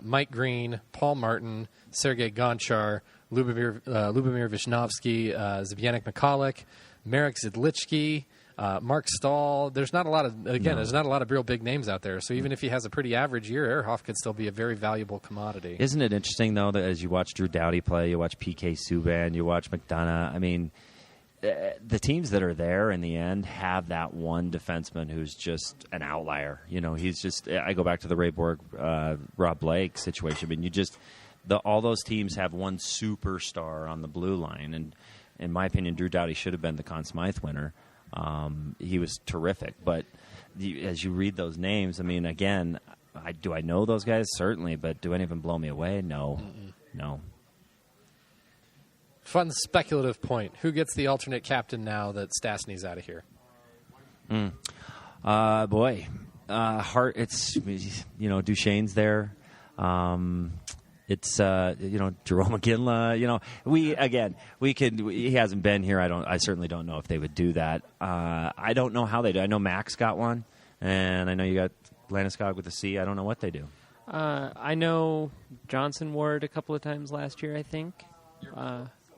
Mike Green, Paul Martin, Sergei Gonchar, Lubomir Visnovsky, Zbigniew Michalek, Marek Zidlichky, Mark Stahl. There's not a lot of real big names out there. So even if he has a pretty average year, Ehrhoff could still be a very valuable commodity. Isn't it interesting, though, that as you watch Drew Doughty play, you watch PK Subban, you watch McDonough, I mean, the teams that are there in the end have that one defenseman who's just an outlier. He's just. I go back to the Ray Borg, Rob Blake situation. I mean, all those teams have one superstar on the blue line, and in my opinion, Drew Doughty should have been the Conn Smythe winner. He was terrific, but as you read those names, I mean, again, do I know those guys? Certainly, but do any of them blow me away? No, no. Fun speculative point. Who gets the alternate captain now that Stastny's out of here? Hart. It's Duchesne's there. It's Jarome Iginla. He hasn't been here. I certainly don't know if they would do that. I don't know how they do. I know Max got one, and I know you got Landeskog with a C. I don't know what they do. I know Johnson wore it a couple of times last year, I think.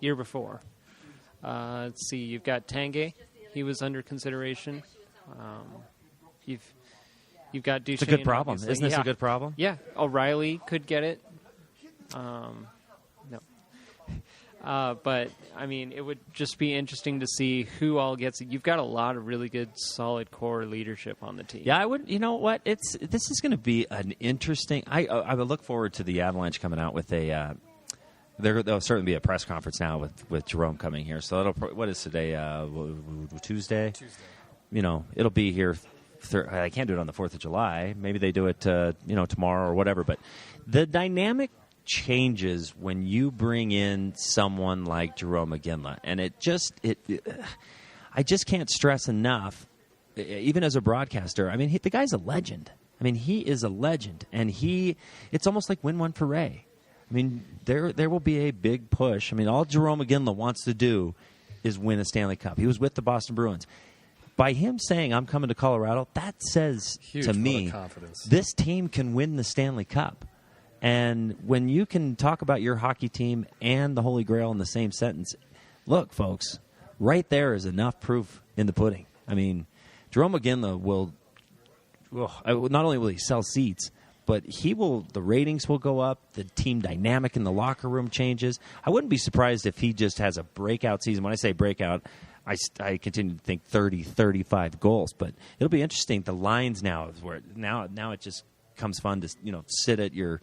Year before. Let's see, you've got Tanguay. He was under consideration. You've got Duchesne. It's a good problem. Obviously. Isn't this a good problem? Yeah. O'Reilly could get it. No. But, I mean, it would just be interesting to see who all gets it. You've got a lot of really good, solid core leadership on the team. Yeah, I would. You know what? This is going to be an interesting. I would look forward to the Avalanche coming out with a. There'll certainly be a press conference now with Jarome coming here. So what is today? Tuesday. You know, it'll be here. I can't do it on the 4th of July. Maybe they do it, tomorrow or whatever. But the dynamic changes when you bring in someone like Jarome Iginla, and I just can't stress enough, even as a broadcaster. I mean, the guy's a legend. I mean, he is a legend, and it's almost like win one for Ray. I mean, there will be a big push. I mean, all Jarome Iginla wants to do is win a Stanley Cup. He was with the Boston Bruins. By him saying, I'm coming to Colorado, that says to me, this team can win the Stanley Cup. And when you can talk about your hockey team and the Holy Grail in the same sentence, look, folks, right there is enough proof in the pudding. I mean, Jarome Iginla will not only will he sell seats, but the ratings will go up, the team dynamic in the locker room changes. I wouldn't be surprised if he just has a breakout season. When I say breakout, I continue to think 30, 35 goals, but it'll be interesting. The lines now is where now it just comes fun to sit at your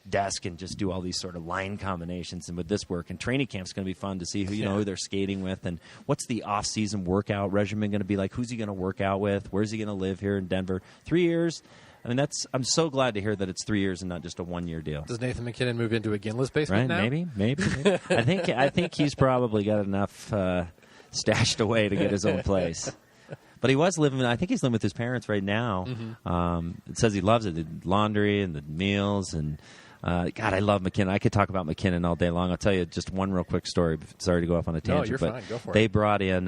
desk and just do all these sort of line combinations. And with this work, and training camp's going to be fun to see who they're skating with, and what's the off-season workout regimen going to be like. Who's he going to work out with? Where's he going to live here in Denver? 3 years. I mean, I'm so glad to hear that it's 3 years and not just a 1 year deal. Does Nathan MacKinnon move into Iginla's basement now? Maybe. I think he's probably got enough stashed away to get his own place. But he was living. I think he's living with his parents right now. Mm-hmm. It says he loves it, the laundry and the meals, and God, I love MacKinnon. I could talk about MacKinnon all day long. I'll tell you just one real quick story. Sorry to go off on a tangent. No, you're fine. Go for it. They brought in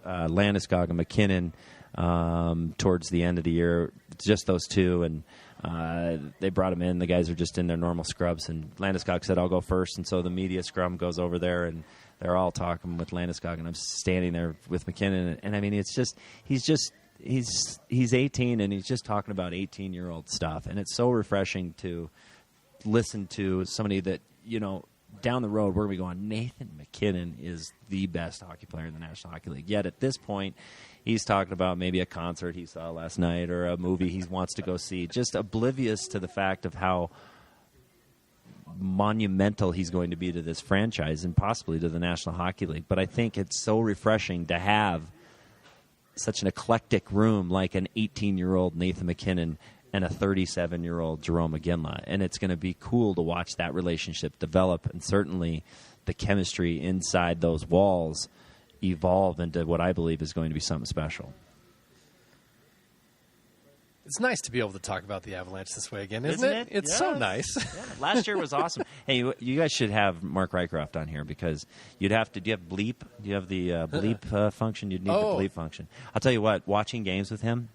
Landeskog and MacKinnon towards the end of the year, just those two, and they brought him in. The guys are just in their normal scrubs, and Landeskog said, "I'll go first," and so the media scrum goes over there, and they're all talking with Landeskog, and I'm standing there with MacKinnon, and I mean, he's 18, and he's just talking about 18-year-old stuff, and it's so refreshing to listen to somebody that, down the road we're going to be going, Nathan MacKinnon is the best hockey player in the National Hockey League. Yet at this point, he's talking about maybe a concert he saw last night or a movie he wants to go see, just oblivious to the fact of how monumental he's going to be to this franchise and possibly to the National Hockey League. But I think it's so refreshing to have such an eclectic room like an 18-year-old Nathan MacKinnon and a 37-year-old Jarome Iginla. And it's going to be cool to watch that relationship develop, and certainly the chemistry inside those walls evolve into what I believe is going to be something special. It's nice to be able to talk about the Avalanche this way again, isn't it? It's so nice. Yeah. Last year was awesome. Hey, you guys should have Mark Rycroft on here, because you'd have to. Do you have bleep? Do you have the bleep function? You'd need the bleep function. I'll tell you what. Watching games with him,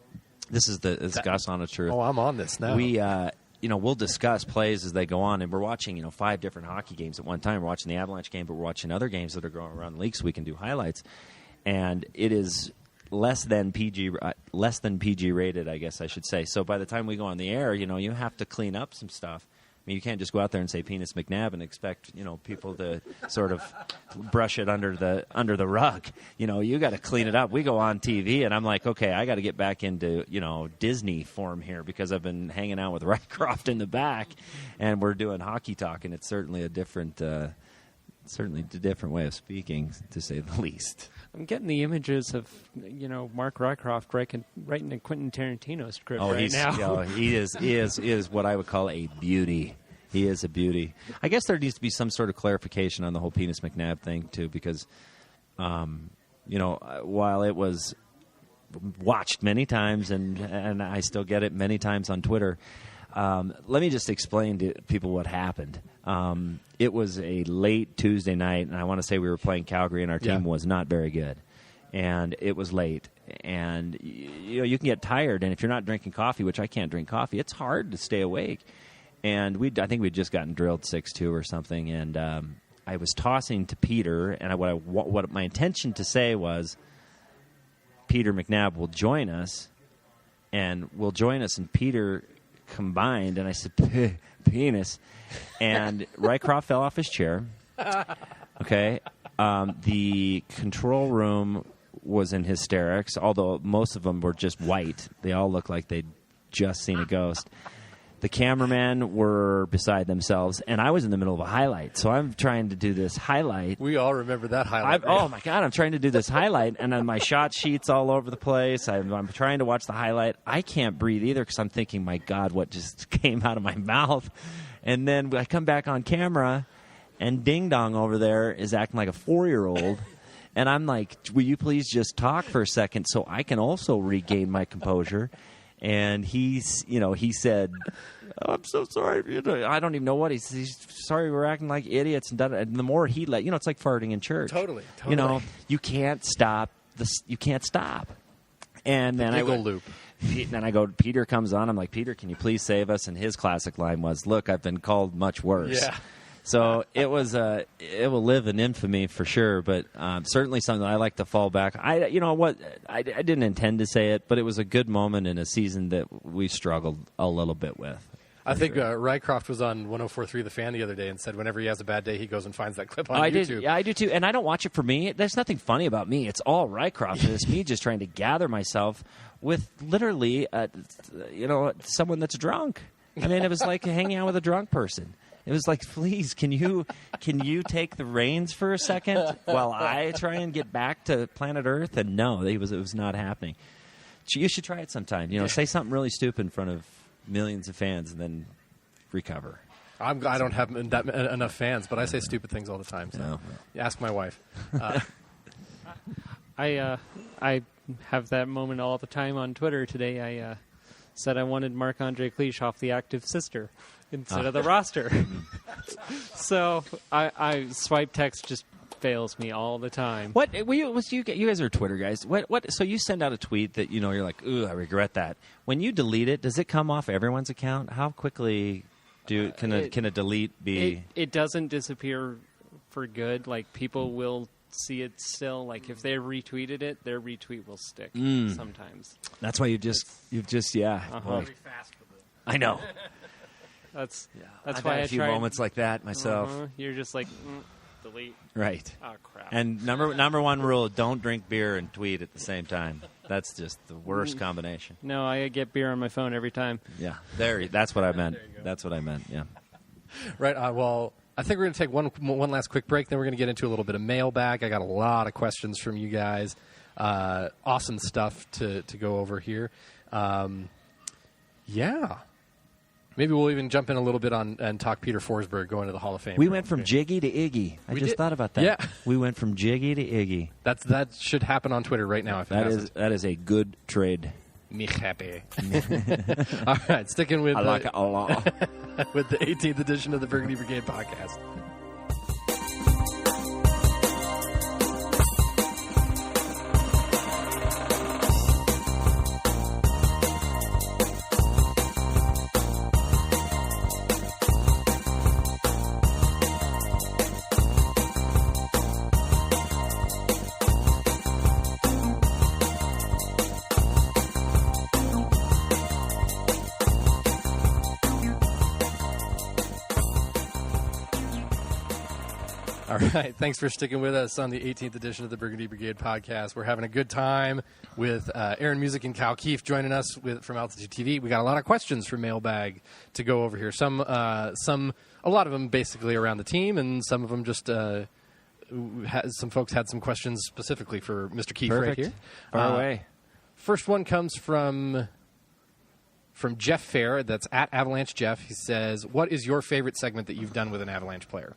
this is Gus on the truth. Oh, I'm on this now. We we'll discuss plays as they go on, and we're watching 5 different hockey games at one time. We're watching the Avalanche game, but we're watching other games that are going around the league so we can do highlights, and it is less than PG rated, I guess I should say. So by the time we go on the air, you have to clean up some stuff. I mean, you can't just go out there and say penis McNab and expect people to sort of brush it under the rug. You got to clean it up. We go on TV, and I'm like, okay, I got to get back into Disney form here, because I've been hanging out with Rycroft in the back, and we're doing hockey talk, and it's certainly a different way of speaking, to say the least. I'm getting the images of Mark Rycroft writing a Quentin Tarantino script now. He is what I would call a beauty. He is a beauty. I guess there needs to be some sort of clarification on the whole penis McNab thing too, because while it was watched many times and I still get it many times on Twitter. Let me just explain to people what happened. It was a late Tuesday night, and I want to say we were playing Calgary, and our team was not very good. And it was late. And you can get tired, and if you're not drinking coffee, which I can't drink coffee, it's hard to stay awake. And I think we'd just gotten drilled 6-2 or something, and I was tossing to Peter, and what my intention to say was, Peter McNab will join us, and Peter combined, and I said, penis, and Rycroft fell off his chair. Okay, the control room was in hysterics, although most of them were just white. They all looked like they'd just seen a ghost. The cameramen were beside themselves, and I was in the middle of a highlight. So I'm trying to do this highlight. We all remember that highlight. Oh, my God, I'm trying to do this highlight, and then my shot sheet's all over the place. I'm trying to watch the highlight. I can't breathe either because I'm thinking, my God, what just came out of my mouth? And then I come back on camera, and Ding Dong over there is acting like a 4-year-old. And I'm like, will you please just talk for a second so I can also regain my composure? And he said, oh, I'm so sorry. I don't even know what he's sorry we're acting like idiots. And the more he it's like farting in church. Totally. You can't stop. You can't stop. And then I go, Peter comes on. I'm like, Peter, can you please save us? And his classic line was, look, I've been called much worse. Yeah. So it will live in infamy for sure, but certainly something I like to fall back. I didn't intend to say it, but it was a good moment in a season that we struggled a little bit with. I think Rycroft was on 104.3 The Fan the other day and said whenever he has a bad day, he goes and finds that clip on YouTube. Yeah, I do too, and I don't watch it for me. There's nothing funny about me. It's all Rycroft. It's me just trying to gather myself with literally, someone that's drunk. I mean, it was like hanging out with a drunk person. It was like, please, can you take the reins for a second while I try and get back to planet Earth? And no, it was not happening. You should try it sometime. Say something really stupid in front of millions of fans and then recover. I don't have enough fans, but I say stupid things all the time. So No. Ask my wife. I have that moment all the time on Twitter. Today I said I wanted Marc-Andre Cliche off the active sister instead of the roster. So I swipe text just fails me all the time. What you guys are Twitter guys. What? So you send out a tweet that you're like, ooh, I regret that. When you delete it, does it come off everyone's account? How quickly can a delete be? It doesn't disappear for good. Like people will see it still. Like if they retweeted it, their retweet will stick sometimes. That's why you've just Uh-huh. Very fast. I know. That's I've why had a few moments like that myself. You're just like delete. Right. Oh crap. And number one rule: don't drink beer and tweet at the same time. That's just the worst combination. No, I get beer on my phone every time. Yeah, that's what I meant. That's what I meant. Yeah. Right. Well, I think we're going to take one last quick break. Then we're going to get into a little bit of mailbag. I got a lot of questions from you guys. Awesome stuff to go over here. Yeah. Maybe we'll even jump in a little bit and talk Peter Forsberg going to the Hall of Fame. We went from Jiggy to Iggy. I just thought about that. Yeah. We went from Jiggy to Iggy. That should happen on Twitter right now. If that is a good trade. Me happy. All right, sticking with I like it a lot. with the 18th edition of the Burgundy Brigade Podcast. All right, thanks for sticking with us on the 18th edition of the Burgundy Brigade Podcast. We're having a good time with Aaron Music and Kyle Keefe joining us from Altitude TV. We got a lot of questions for Mailbag to go over here. A lot of them basically around the team, and some of them just some folks had some questions specifically for Mr. Keefe. Perfect. Right here. Far away. First one comes from Jeff Fair. That's at Avalanche Jeff. He says, "What is your favorite segment that you've done with an Avalanche player?"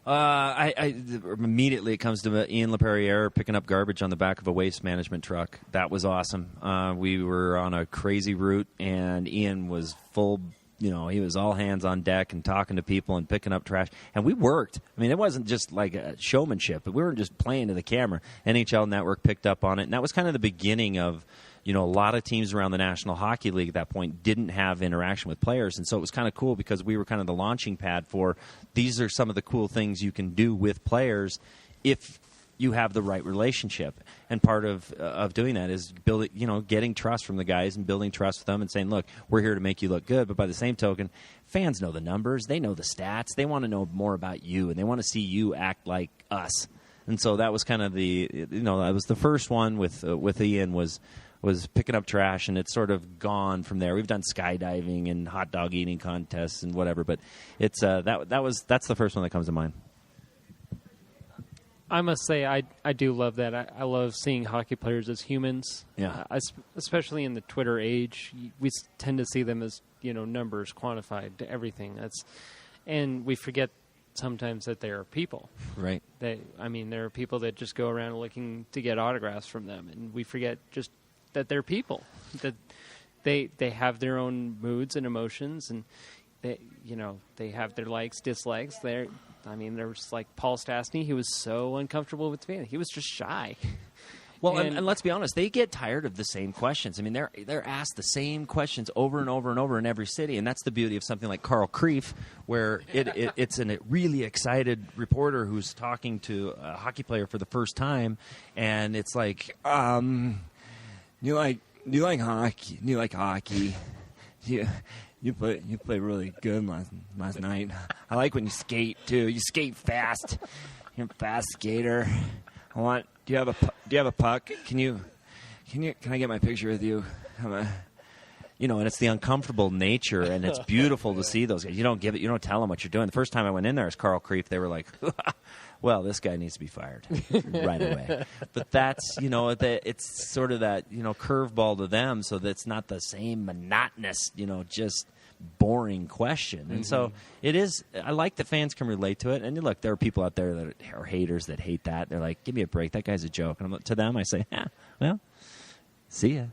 Immediately it comes to Ian LaPerriere picking up garbage on the back of a waste management truck. That was awesome. We were on a crazy route, and Ian was full he was all hands on deck and talking to people and picking up trash. And we worked. I mean, it wasn't just like a showmanship, but we weren't just playing to the camera. NHL Network picked up on it, and that was kind of the beginning of, a lot of teams around the National Hockey League at that point didn't have interaction with players. And so it was kind of cool because we were kind of the launching pad for these are some of the cool things you can do with players if you have the right relationship. And part of doing that is getting trust from the guys and building trust with them and saying, look, we're here to make you look good. But by the same token, fans know the numbers. They know the stats. They want to know more about you, and they want to see you act like us. And so that was kind of that was the first one with Ian was picking up trash, and it's sort of gone from there. We've done skydiving and hot dog eating contests and whatever, but it's that's the first one that comes to mind. I must say, I do love that. I love seeing hockey players as humans. Yeah. Especially in the Twitter age, we tend to see them as numbers quantified to everything. And we forget sometimes that they are people. Right. There are people that just go around looking to get autographs from them, and we forget just that they're people. That they have their own moods and emotions, and they have their likes, dislikes. There's like Paul Stastny. He was so uncomfortable with me. He was just shy. Well, and let's be honest, they get tired of the same questions. I mean, they're asked the same questions over and over and over in every city, and that's the beauty of something like Kyle Keefe, where it's a really excited reporter who's talking to a hockey player for the first time, and it's like, do you like hockey? Do you like hockey? You play really good last night. I like when you skate too. You skate fast. You're a fast skater. Do you have a puck? Can I get my picture with you? And it's the uncomfortable nature, and it's beautiful to see those guys. You don't tell them what you're doing. The first time I went in there as Kyle Keefe, they were like, well, this guy needs to be fired right away. But that's, it's sort of that, curveball to them, so that's not the same monotonous, just boring question. And so it is, I like that fans can relate to it. And look, there are people out there that are haters that hate that. They're like, give me a break. That guy's a joke. And to them, I say, well, see ya.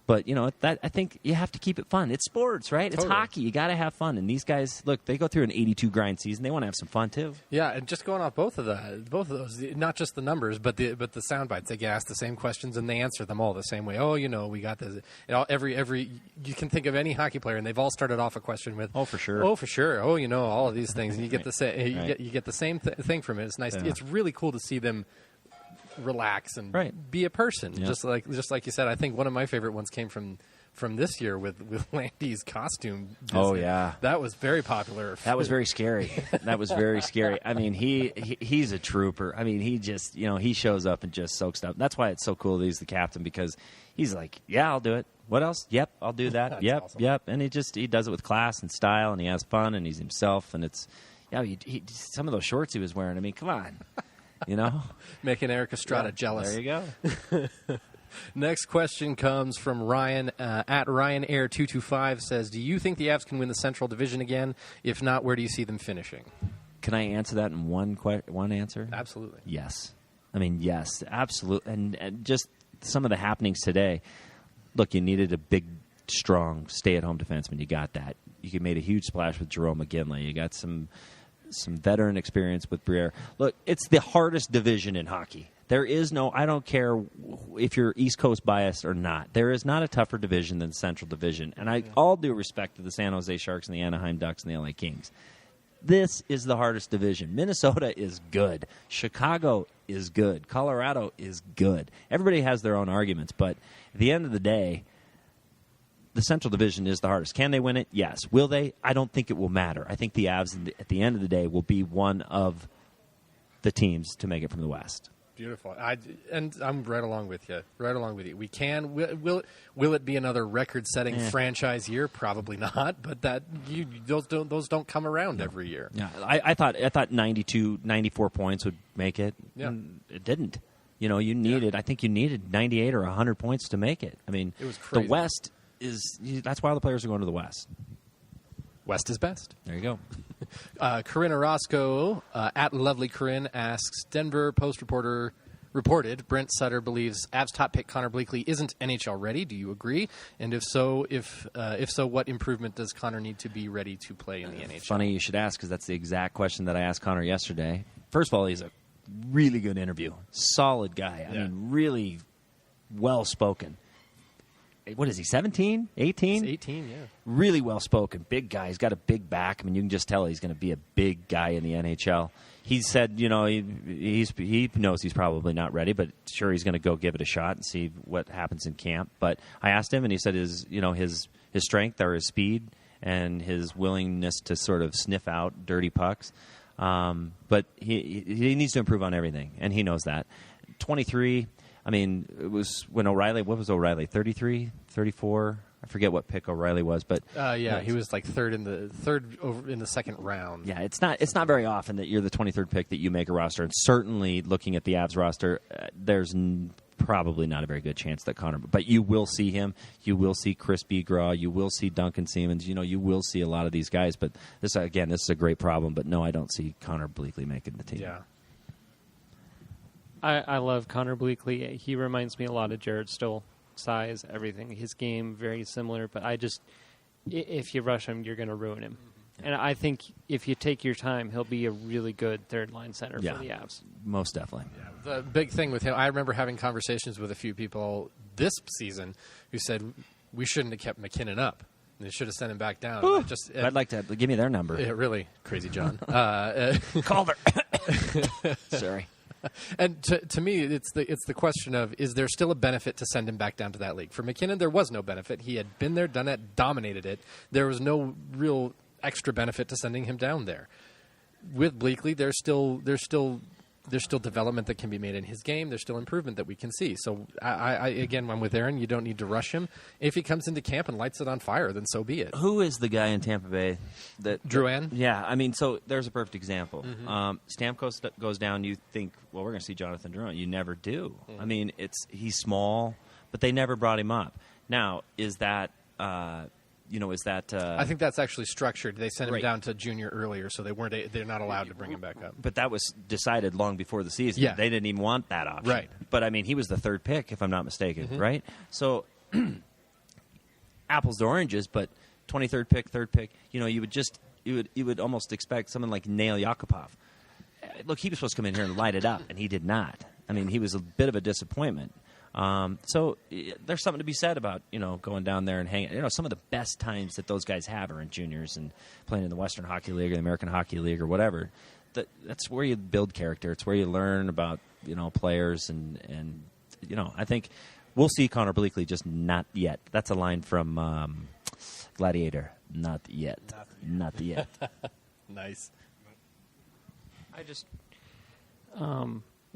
But, I think you have to keep it fun. It's sports, right? It's hockey. You got to have fun. And these guys, look, they go through an 82 grind season. They want to have some fun, too. Yeah, and just going off both of those, not just the numbers, but the sound bites. They get asked the same questions, and they answer them all the same way. Oh, we got this. Every you can think of any hockey player, and they've all started off a question with, oh, for sure. Oh, for sure. Oh, all of these things. And you get the same, you get the same thing from it. It's nice. Yeah. It's really cool to see them relax and be a person. Yeah. Just like you said, I think one of my favorite ones came from this year with Landy's costume Disney. Oh, yeah. That was very popular. That was very scary. I mean, he's a trooper. I mean, he just, he shows up and just soaks up. That's why it's so cool that he's the captain, because he's like, yeah, I'll do it. What else? Yep, I'll do that. Yep, awesome. Yep. And he does it with class and style, and he has fun, and he's himself, and it's, some of those shorts he was wearing, I mean, come on. Making Eric Estrada jealous. There you go. Next question comes from Ryan at RyanAir225 says, do you think the Avs can win the Central Division again? If not, where do you see them finishing? Can I answer that in one answer? Absolutely. Yes. I mean, yes, absolutely. And just some of the happenings today. Look, you needed a big, strong, stay-at-home defenseman. You got that. You made a huge splash with Jarome Iginla. You got some veteran experience with Briere. Look, it's the hardest division in hockey. There is no, I don't care if you're East Coast biased or not, there is not a tougher division than the Central Division. And all due respect to the San Jose Sharks and the Anaheim Ducks and the LA Kings. This is the hardest division. Minnesota is good. Chicago is good. Colorado is good. Everybody has their own arguments, but at the end of the day, the Central Division is the hardest. Can they win it? Yes. Will they? I don't think it will matter. I think the Avs, at the end of the day, will be one of the teams to make it from the West. Beautiful. I'm right along with you. We can. Will it be another record-setting franchise year? Probably not. But those don't come around every year. Yeah. I thought 92, 94 points would make it. Yeah. It didn't. You needed. I think you needed 98 or 100 points to make it. I mean, it was crazy. The West. That's why all the players are going to the West. West is best. There you go. Corinne Orozco at Lovely Corinne asks, Denver Post reporter reported, Brent Sutter believes Avs top pick Connor Bleakley isn't NHL ready. Do you agree? And if so, what improvement does Connor need to be ready to play in the NHL? Funny you should ask, because that's the exact question that I asked Connor yesterday. First of all, he's a really good interview. Solid guy. I mean, really well-spoken. What is he, 17, 18? He's 18, yeah. Really well-spoken. Big guy. He's got a big back. I mean, you can just tell he's going to be a big guy in the NHL. He said, he knows he's probably not ready, but sure, he's going to go give it a shot and see what happens in camp. But I asked him, and he said his strength or his speed and his willingness to sort of sniff out dirty pucks. But he needs to improve on everything, and he knows that. 23, I mean, it was when O'Reilly, what was O'Reilly, 33, 34? I forget what pick O'Reilly was, but he was like third in the second round. Yeah, it's not very often that you're the 23rd pick that you make a roster, and certainly looking at the Avs roster, there's probably not a very good chance that Connor. But you will see him. You will see Chris Begraw. You will see Duncan Siemens. You will see a lot of these guys. But this is a great problem. But no, I don't see Connor Bleakley making the team. Yeah. I love Connor Bleakley. He reminds me a lot of Jared Stoll. Size, everything. His game, very similar. But if you rush him, you're going to ruin him. And I think if you take your time, he'll be a really good third-line center for the Avs. Most definitely. Yeah. The big thing with him, I remember having conversations with a few people this season who said we shouldn't have kept McKinnon up. They should have sent him back down. I'd like to give me their number. Yeah, really, Crazy John. Calder. Sorry. And to me, it's the question of, is there still a benefit to send him back down to that league? For McKinnon, there was no benefit. He had been there, done it, dominated it. There was no real extra benefit to sending him down there. With Bleakley, there's still development that can be made in his game. There's still improvement that we can see. So I'm with Aaron. You don't need to rush him. If he comes into camp and lights it on fire, then so be it. Who is the guy in Tampa Bay Drouin? Yeah, I mean, so there's a perfect example. Mm-hmm. Stamkos goes down. You think, well, we're going to see Jonathan Drouin. You never do. Mm-hmm. I mean, he's small, but they never brought him up. Now, is that? I think that's actually structured. They sent him down to junior earlier, so they're not allowed to bring him back up. But that was decided long before the season. Yeah. They didn't even want that option. Right. But I mean, he was the third pick, if I'm not mistaken, right? So apples to oranges, but 23rd pick, third pick, you would almost expect someone like Nail Yakupov. Look, he was supposed to come in here and light it up, and he did not. I mean, he was a bit of a disappointment. So there's something to be said about, going down there and hanging. Some of the best times that those guys have are in juniors and playing in the Western Hockey League or the American Hockey League or whatever. That's where you build character. It's where you learn about, players and I think we'll see Connor Bleakley, just not yet. That's a line from Gladiator. Not yet. Not yet. Nice.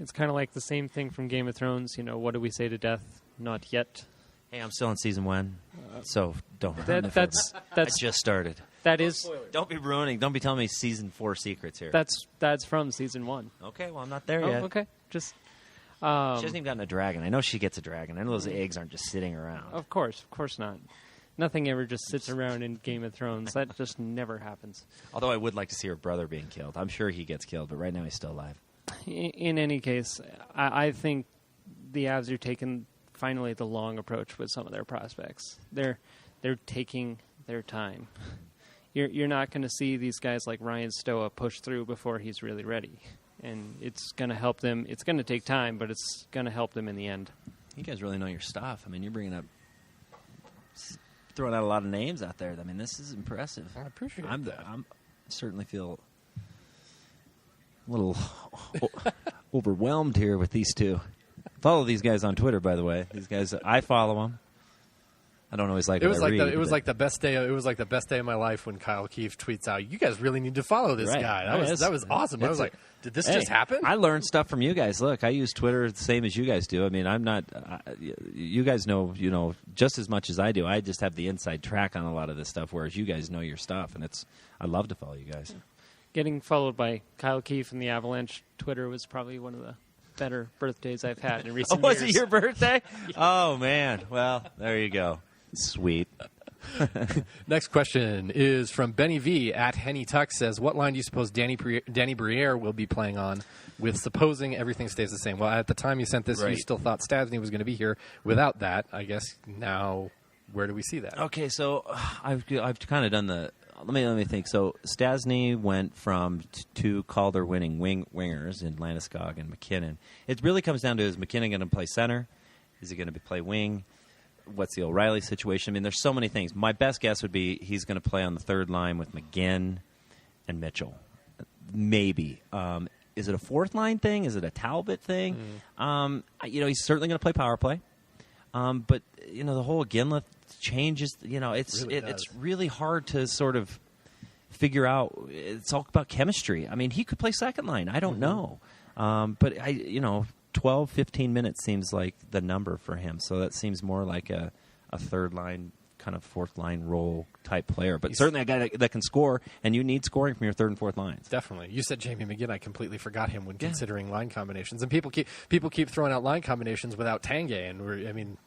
It's kind of like the same thing from Game of Thrones. What do we say to death? Not yet. Hey, I'm still in season 1, so don't. That's I just started. That is. Don't be ruining. Don't be telling me season 4 secrets here. That's from season 1. Okay, well I'm not there yet. Okay, just. She hasn't even gotten a dragon. I know she gets a dragon. I know those eggs aren't just sitting around. Of course not. Nothing ever just sits around in Game of Thrones. That just never happens. Although I would like to see her brother being killed. I'm sure he gets killed, but right now he's still alive. In any case, I think the Avs are taking finally the long approach with some of their prospects. They're taking their time. You're not going to see these guys like Ryan Stoa push through before he's really ready, and it's going to help them. It's going to take time, but it's going to help them in the end. You guys really know your stuff. I mean, you're throwing out a lot of names out there. I mean, this is impressive. I appreciate that. I certainly feel a little overwhelmed here with these two. Follow these guys on Twitter, by the way. These guys, I follow them. I don't always like. It was like the best day. It was like the best day of my life when Kyle Keefe tweets out, "You guys really need to follow this guy." That was awesome. I was like, "Did this just happen?" I learned stuff from you guys. Look, I use Twitter the same as you guys do. I mean, I'm not. You guys know, just as much as I do. I just have the inside track on a lot of this stuff, whereas you guys know your stuff, and I love to follow you guys. Getting followed by Kyle Keefe and the Avalanche Twitter was probably one of the better birthdays I've had in recent years. Was it your birthday? Oh man! Well, there you go. Sweet. Next question is from Benny V at Henny Tuck. Says, what line do you suppose Danny Briere will be playing on with supposing everything stays the same? Well, at the time you sent this, you still thought Stastny was going to be here. Without that, I guess now where do we see that? Okay, so I've kind of done the... Let me think. So Stastny went from two Calder-winning wingers in Landeskog and McKinnon. It really comes down to, is McKinnon going to play center? Is he going to play wing? What's the O'Reilly situation? I mean, there's so many things. My best guess would be he's going to play on the third line with McGinn and Mitchell. Maybe. Is it a fourth line thing? Is it a Talbot thing? He's certainly going to play power play. But, the whole Iginla changes, it's really hard to sort of figure out. It's all about chemistry. I mean, he could play second line. I don't know. But 12, 15 minutes seems like the number for him. So that seems more like a third line, kind of fourth line role type player. But certainly a guy that can score, and you need scoring from your third and fourth lines. Definitely. You said Jamie McGinn. I completely forgot him when considering line combinations. And people keep throwing out line combinations without Tanguay. And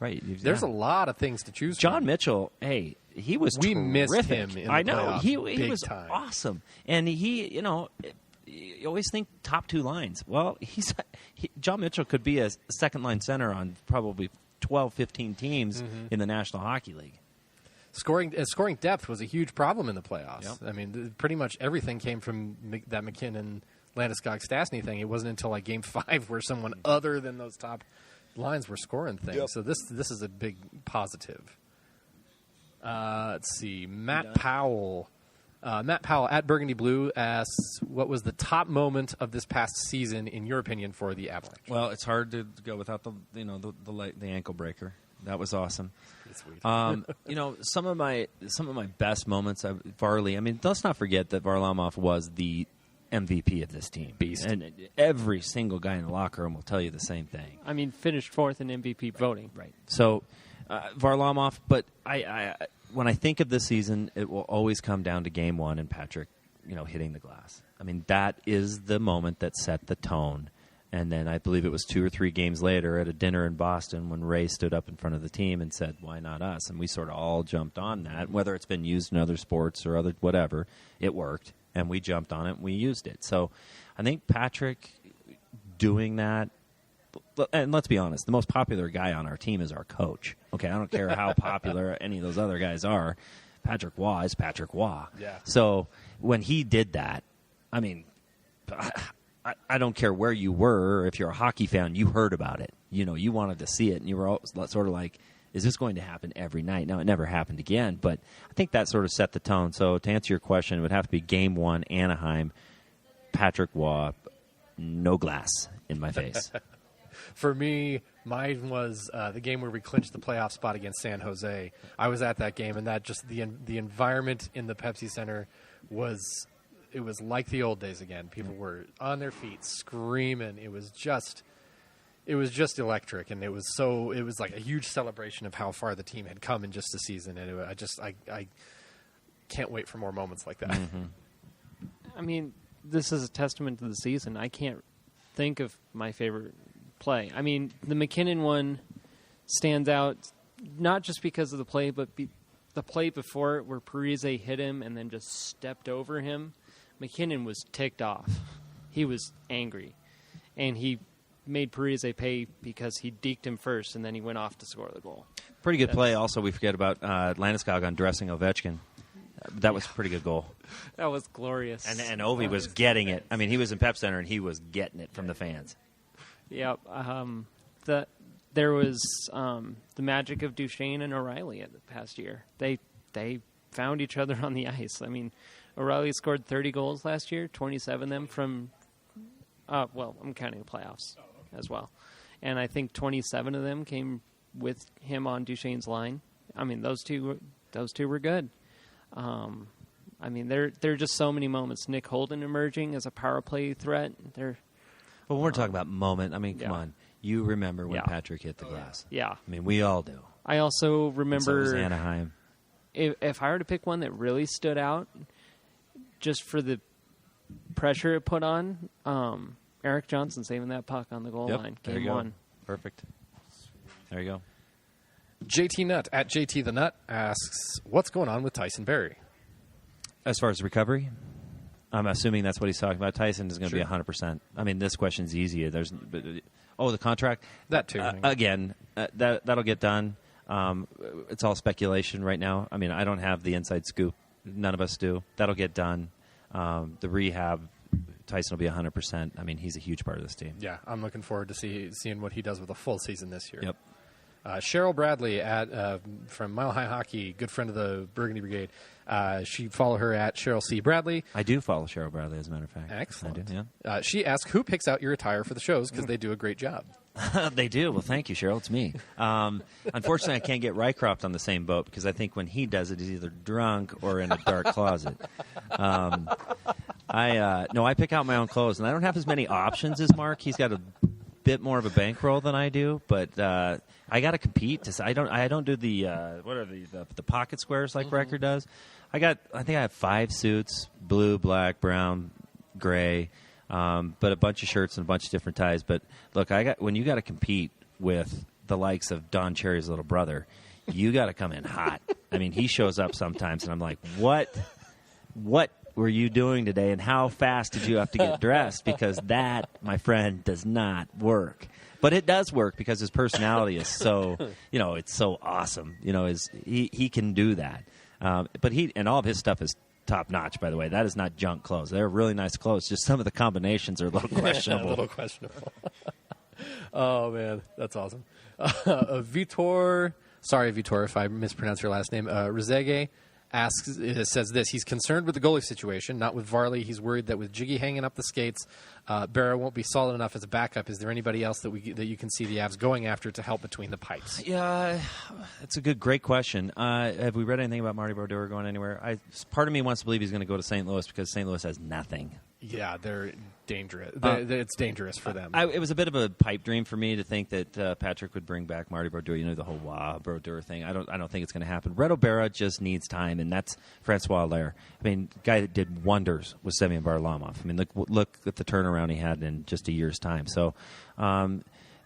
there's a lot of things to choose from. John Mitchell, hey, he was We terrific. missed him in the playoffs. He was time. awesome. And you always think top two lines. Well, John Mitchell could be a second-line center on probably 12, 15 teams in the National Hockey League. Scoring depth was a huge problem in the playoffs. Yep. I mean, pretty much everything came from that McKinnon, Landeskog, Stastny thing. It wasn't until like Game 5 where someone other than those top lines were scoring things. Yep. So this is a big positive. Let's see. Matt Powell at Burgundy Blue asks, what was the top moment of this past season, in your opinion, for the Avalanche? Well, it's hard to go without the ankle breaker. That was awesome. Sweet. Some of my best moments, Varley. I mean, let's not forget that Varlamov was the MVP of this team. Beast. And every single guy in the locker room will tell you the same thing. I mean, finished fourth in MVP voting. Right. So, Varlamov, but I when I think of this season, it will always come down to Game 1 and Patrick, hitting the glass. I mean, that is the moment that set the tone. And then I believe it was 2 or 3 games later at a dinner in Boston when Ray stood up in front of the team and said, why not us? And we sort of all jumped on that. Whether it's been used in other sports or other whatever, it worked. And we jumped on it and we used it. So I think Patrick doing that, and let's be honest, the most popular guy on our team is our coach. Okay, I don't care how popular any of those other guys are. Patrick Waugh is Patrick Waugh. Yeah. So when he did that, I mean, I don't care where you were, or if you're a hockey fan, you heard about it. You wanted to see it, and you were sort of like, is this going to happen every night? Now, it never happened again, but I think that sort of set the tone. So to answer your question, it would have to be Game 1, Anaheim, Patrick Waugh, no glass in my face. For me, mine was the game where we clinched the playoff spot against San Jose. I was at that game, and that just the environment in the Pepsi Center was... It was like the old days again. People were on their feet, screaming. It was just electric, and it was like a huge celebration of how far the team had come in just a season. And I can't wait for more moments like that. Mm-hmm. I mean, this is a testament to the season. I can't think of my favorite play. I mean, the McKinnon one stands out not just because of the play, but the play before it where Parise hit him and then just stepped over him. McKinnon was ticked off. He was angry. And he made Parise pay because he deked him first, and then he went off to score the goal. Pretty good play. Also, we forget about Landeskog on dressing Ovechkin. That was a pretty good goal. That was glorious. And Ovi was getting it. I mean, he was in Pep Center, and he was getting it from the fans. Yep. There was the magic of Duchesne and O'Reilly the past year. They found each other on the ice. I mean, O'Reilly scored 30 goals last year, 27 of them from, I'm counting the playoffs as well. And I think 27 of them came with him on Duchesne's line. I mean, those two were good. I mean, there are just so many moments. Nick Holden emerging as a power play threat. But when we're talking about moment, I mean, come on. You remember when Patrick hit the glass. Yeah. I mean, we all do. I also remember... And so does Anaheim. If I were to pick one that really stood out, just for the pressure it put on, Eric Johnson saving that puck on the goal line. Game Game 1. Perfect. There you go. JT Nutt at JT the Nut asks, what's going on with Tyson Barrie? As far as recovery, I'm assuming that's what he's talking about. Tyson is going to be 100%. I mean, this question's easy. The contract. That too. That'll get done. It's all speculation right now. I mean, I don't have the inside scoop. None of us do. That'll get done. The rehab, Tyson will be 100%. I mean, he's a huge part of this team. Yeah, I'm looking forward to seeing what he does with a full season this year. Yep. Cheryl Bradley from Mile High Hockey, good friend of the Burgundy Brigade. She follow her at Cheryl C. Bradley. I do follow Cheryl Bradley, as a matter of fact. Excellent. I do, yeah. She asks, who picks out your attire for the shows because they do a great job. They do. Well, thank you, Cheryl. It's me. Unfortunately, I can't get Rycroft on the same boat because I think when he does it, he's either drunk or in a dark closet. I pick out my own clothes, and I don't have as many options as Mark. He's got a bit more of a bankroll than I do, but I got to compete. I don't do the what are the pocket squares like Riker does. I think I have 5 suits: blue, black, brown, gray. But a bunch of shirts and a bunch of different ties. But look, when you got to compete with the likes of Don Cherry's little brother, you got to come in hot. I mean, he shows up sometimes, and I'm like, what were you doing today, and how fast did you have to get dressed? Because that, my friend, does not work. But it does work because his personality is so, it's so awesome. He can do that. But and all of his stuff is top notch, by the way. That is not junk clothes. They're really nice clothes. Just some of the combinations are a little questionable. A little questionable. Oh, man. That's awesome. Vitor, sorry, Vitor, if I mispronounce your last name, Rezege says this. He's concerned with the goalie situation, not with Varley. He's worried that with Jiggy hanging up the skates, Barra won't be solid enough as a backup. Is there anybody else that you can see the Avs going after to help between the pipes? Yeah, that's a great question. Have we read anything about Marty Brodeur going anywhere? Part of me wants to believe he's going to go to St. Louis because St. Louis has nothing. Yeah, they're dangerous. It's dangerous for them. It was a bit of a pipe dream for me to think that Patrick would bring back Marty Brodeur. The whole Brodeur thing. I don't think it's going to happen. Reto Berra just needs time, and that's Francois Allaire. I mean, guy that did wonders with Semyon Varlamov. I mean, look at the turnaround he had in just a year's time. So.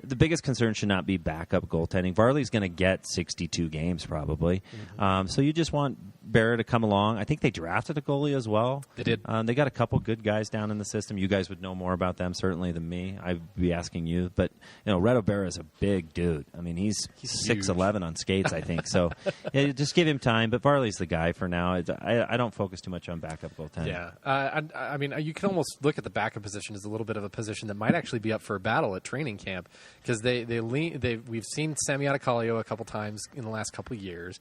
The biggest concern should not be backup goaltending. Varley's going to get 62 games probably. Mm-hmm. So you just want Barra to come along. I think they drafted a goalie as well. They did. They got a couple good guys down in the system. You guys would know more about them certainly than me. I'd be asking you. But, Reto Berra is a big dude. I mean, he's 6'11" on skates, I think. So just give him time. But Varley's the guy for now. I don't focus too much on backup goaltending. Yeah. I mean, you can almost look at the backup position as a little bit of a position that might actually be up for a battle at training camp. Because we've seen Sami Adekalio a couple times in the last couple of years.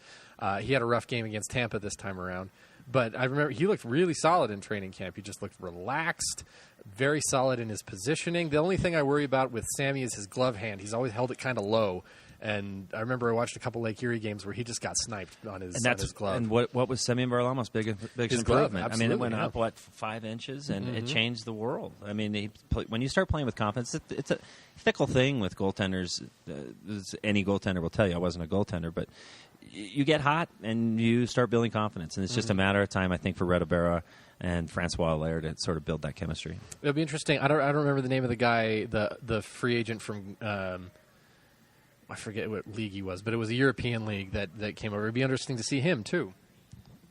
He had a rough game against Tampa this time around. But I remember he looked really solid in training camp. He just looked relaxed, very solid in his positioning. The only thing I worry about with Sammy is his glove hand. He's always held it kind of low. And I remember I watched a couple Lake Erie games where he just got sniped on his glove. And what was Semyon Varlamov's biggest improvement? Glove, I mean, it went up 5 inches, and it changed the world. I mean, when you start playing with confidence, it's a fickle thing with goaltenders. Any goaltender will tell you. I wasn't a goaltender, but you get hot and you start building confidence, and it's just a matter of time, I think, for Reto Berra and Francois Allaire to sort of build that chemistry. It'll be interesting. I don't remember the name of the guy, the free agent from. I forget what league he was, but it was a European league that came over. It'd be interesting to see him, too.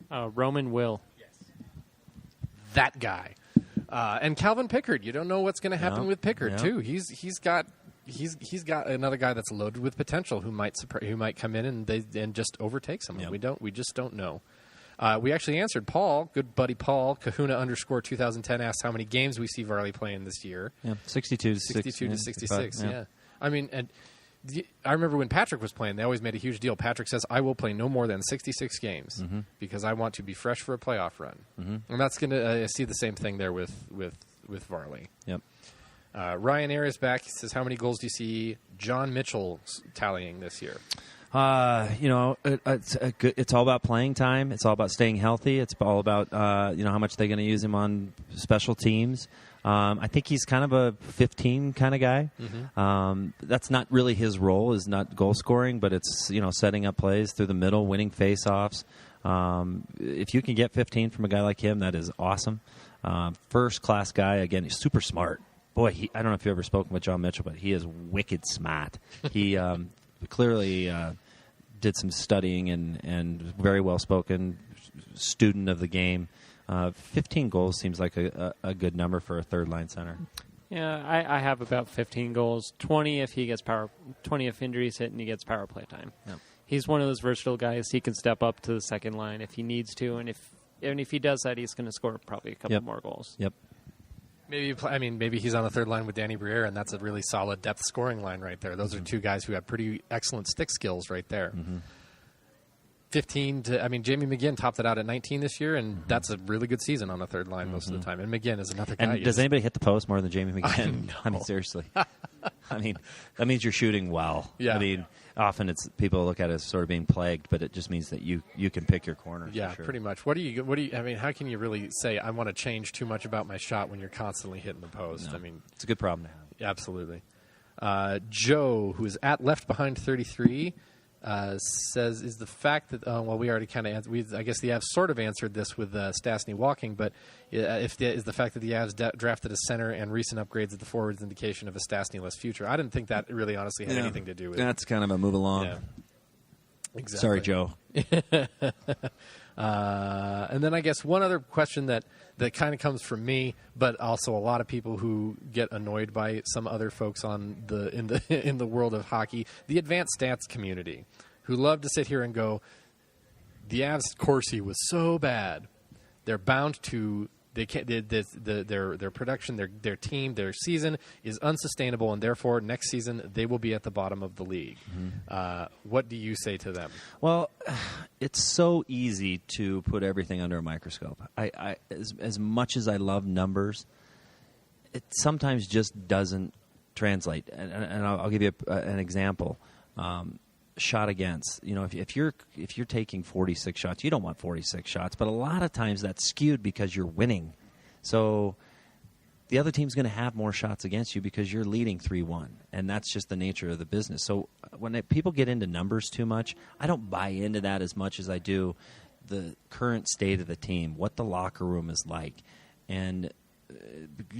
Roman Will. Yes. That guy. And Calvin Pickard. You don't know what's going to happen with Pickard, too. He's got another guy that's loaded with potential who might come in and just overtake someone. We just don't know. We actually answered Paul, good buddy Paul, Kahuna_2010 asked how many games we see Varley playing this year. Yeah, 62 to 66, yeah. I mean, and I remember when Patrick was playing, they always made a huge deal. Patrick says, I will play no more than 66 games because I want to be fresh for a playoff run. Mm-hmm. And that's going to see the same thing there with Varley. Yep. Ryan Ayres back. He says, how many goals do you see John Mitchell tallying this year? It's all about playing time. It's all about staying healthy. It's all about, how much they're going to use him on special teams. I think he's kind of a 15 kind of guy. Mm-hmm. That's not really his role, is not goal scoring, but it's, setting up plays through the middle, winning face-offs. If you can get 15 from a guy like him, that is awesome. First-class guy. Again, he's super smart. Boy, I don't know if you've ever spoken with John Mitchell, but he is wicked smart. He clearly did some studying and very well spoken, student of the game. 15 goals seems like a good number for a third line center. Yeah, I have about 15 goals, 20 if he gets 20 if injuries hit and he gets power play time. Yep. He's one of those versatile guys. He can step up to the second line if he needs to, and if he does that, he's going to score probably a couple more goals. Yep. Maybe he's on the third line with Danny Briere, and that's a really solid depth scoring line right there. Those are two guys who have pretty excellent stick skills right there. 15 to, Jamie McGinn topped it out at 19 this year, and that's a really good season on the third line most of the time. And McGinn is another guy. And does anybody hit the post more than Jamie McGinn? I mean, seriously. That means you're shooting well. Yeah. Often it's people look at it as sort of being plagued, but it just means that you can pick your corners. Yeah, for sure. pretty much. How can you really say I want to change too much about my shot when you're constantly hitting the post? No, it's a good problem to have. Absolutely. Joe, who is at Left Behind 33, says, is the fact that, we already kind of, I guess the Avs sort of answered this with Stastny walking, but is the fact that the Avs drafted a center and recent upgrades at the forwards indication of a Stastny-less future? I didn't think that really honestly had anything to do with it. That's kind of a move along. Yeah. Exactly. Sorry, Joe. And then I guess one other question that kind of comes from me, but also a lot of people who get annoyed by some other folks in the world of hockey, the advanced stats community, who love to sit here and go, the Avs Corsi was so bad, they're bound to. They can't. Their production, their team, their season is unsustainable, and therefore next season they will be at the bottom of the league. What do you say to them? Well, it's so easy to put everything under a microscope. As much as I love numbers, it sometimes just doesn't translate. And I'll give you an example. Shot against. If you're taking 46 shots, you don't want 46 shots, but a lot of times that's skewed because you're winning. So the other team's going to have more shots against you because you're leading 3-1, and that's just the nature of the business. So when people get into numbers too much, I don't buy into that as much as I do the current state of the team, what the locker room is like, and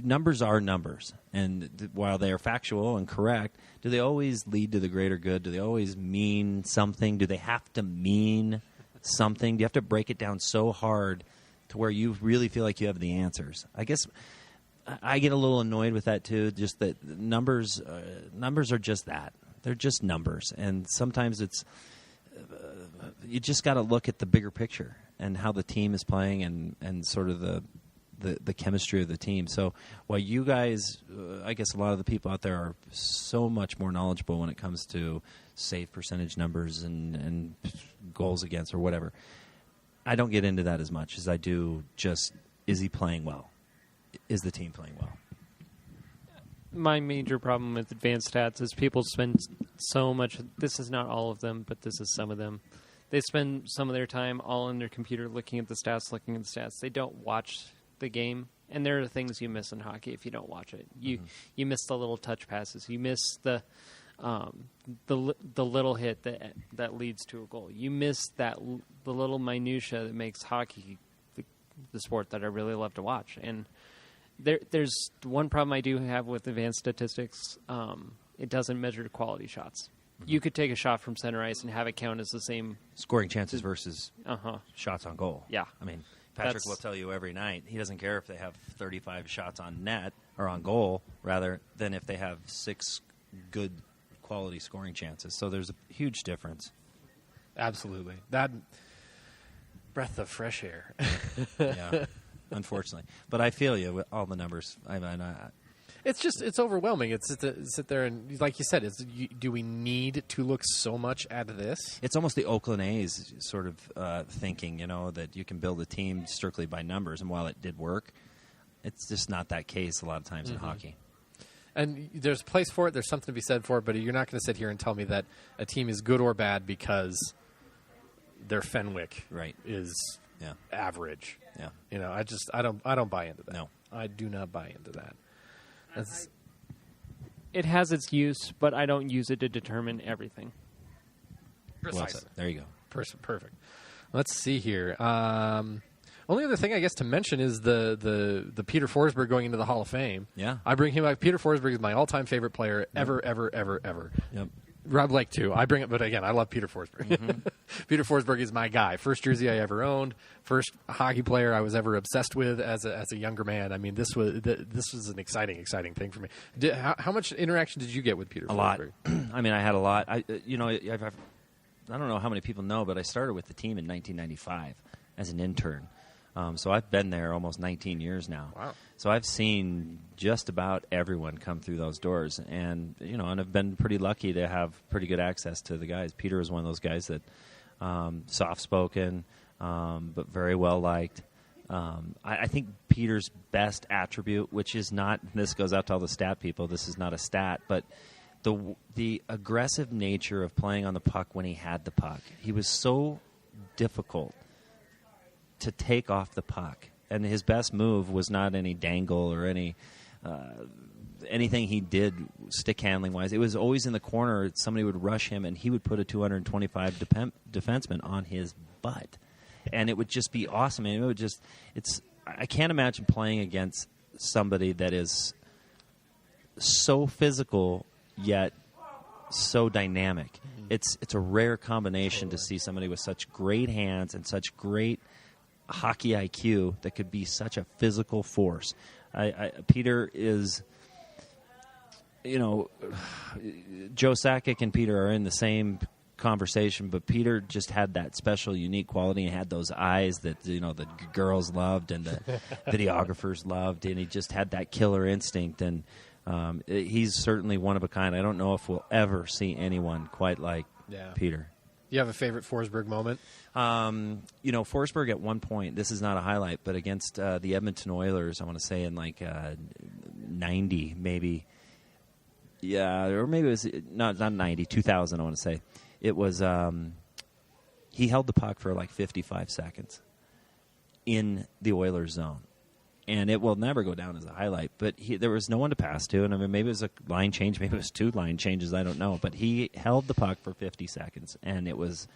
numbers are numbers, and while they are factual and correct, do they always lead to the greater good? Do they always mean something? Do they have to mean something? Do you have to break it down so hard to where you really feel like you have the answers? I guess I get a little annoyed with that too, just that numbers are just that. They're just numbers, and sometimes it's you just got to look at the bigger picture and how the team is playing and sort of the chemistry of the team. So while you guys, I guess a lot of the people out there are so much more knowledgeable when it comes to save percentage numbers and goals against or whatever, I don't get into that as much as I do just, is he playing well? Is the team playing well? My major problem with advanced stats is people spend so much, this is not all of them, but this is some of them. They spend some of their time all on their computer looking at the stats. They don't watch the game, and there are things you miss in hockey if you don't watch it. You miss the little touch passes. You miss the little hit that leads to a goal. You miss the little minutia that makes hockey the sport that I really love to watch. And there's one problem I do have with advanced statistics. It doesn't measure quality shots. You could take a shot from center ice and have it count as the same scoring chances versus shots on goal. Yeah, Patrick will tell you every night he doesn't care if they have 35 shots on net or on goal, rather than if they have 6 good quality scoring chances. So there's a huge difference. Absolutely. That breath of fresh air. Yeah, unfortunately. But I feel you with all the numbers. It's overwhelming. It's to sit there and, like you said, do we need to look so much at this? It's almost the Oakland A's sort of thinking, that you can build a team strictly by numbers. And while it did work, it's just not that case a lot of times in hockey. And there's a place for it. There's something to be said for it. But you're not going to sit here and tell me that a team is good or bad because their Fenwick is average. Yeah. I don't buy into that. No, I do not buy into that. It has its use, but I don't use it to determine everything. Precisely. Well, there you go. Perfect. Let's see here. Only other thing I guess to mention is the Peter Forsberg going into the Hall of Fame. Yeah. I bring him back. Peter Forsberg is my all-time favorite player ever. Yep. Rob Blake, too. I bring it, but again, I love Peter Forsberg. Mm-hmm. Peter Forsberg is my guy. First jersey I ever owned. First hockey player I was ever obsessed with as a younger man. I mean, this was an exciting thing for me. How much interaction did you get with Peter Forsberg? A lot. I mean, I had a lot. I don't know how many people know, but I started with the team in 1995 as an intern. So I've been there almost 19 years now. Wow. So I've seen just about everyone come through those doors, and I've been pretty lucky to have pretty good access to the guys. Peter is one of those guys that soft-spoken, but very well liked. I think Peter's best attribute, which is not, this goes out to all the stat people, this is not a stat, but the aggressive nature of playing on the puck when he had the puck. He was so difficult to take off the puck, and his best move was not any dangle or anything he did stick handling wise. It was always in the corner. Somebody would rush him, and he would put a 225 defenseman on his butt, and it would just be awesome. And I can't imagine playing against somebody that is so physical yet so dynamic. It's a rare combination to see somebody with such great hands and such great hockey IQ that could be such a physical force. Peter is, Joe Sakic and Peter are in the same conversation, but Peter just had that special, unique quality and had those eyes that the girls loved and the videographers loved, and he just had that killer instinct. And he's certainly one of a kind. I don't know if we'll ever see anyone quite like Peter. You have a favorite Forsberg moment? Forsberg at one point, this is not a highlight, but against the Edmonton Oilers, I want to say in 90 maybe. Yeah, or maybe it was not 90, 2000, I want to say. It was, he held the puck for 55 seconds in the Oilers zone. And it will never go down as a highlight, but there was no one to pass to, and I mean, maybe it was a line change, maybe it was 2 line changes, I don't know, but he held the puck for 50 seconds, and it was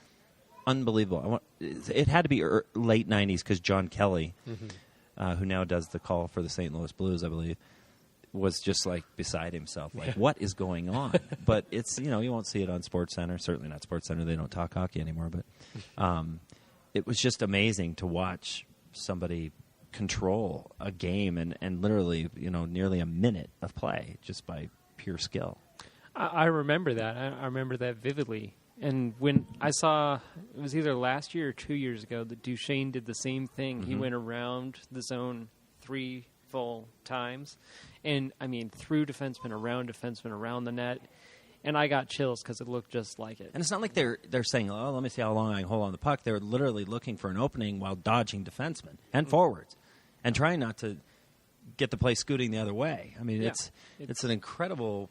unbelievable. It had to be late 90s because John Kelly, who now does the call for the St. Louis Blues, I believe, was just beside himself, what is going on? But it's, you won't see it on SportsCenter, certainly not SportsCenter, they don't talk hockey anymore, but it was just amazing to watch somebody control a game and literally, nearly a minute of play just by pure skill. I remember that. I remember that vividly. And when I saw, it was either last year or 2 years ago, that Duchesne did the same thing. He went around the zone 3 full times. And, through defensemen, around the net. And I got chills because it looked just like it. And it's not like they're saying, oh, let me see how long I can hold on the puck. They're literally looking for an opening while dodging defensemen and forwards and trying not to get the play scooting the other way. It's an incredible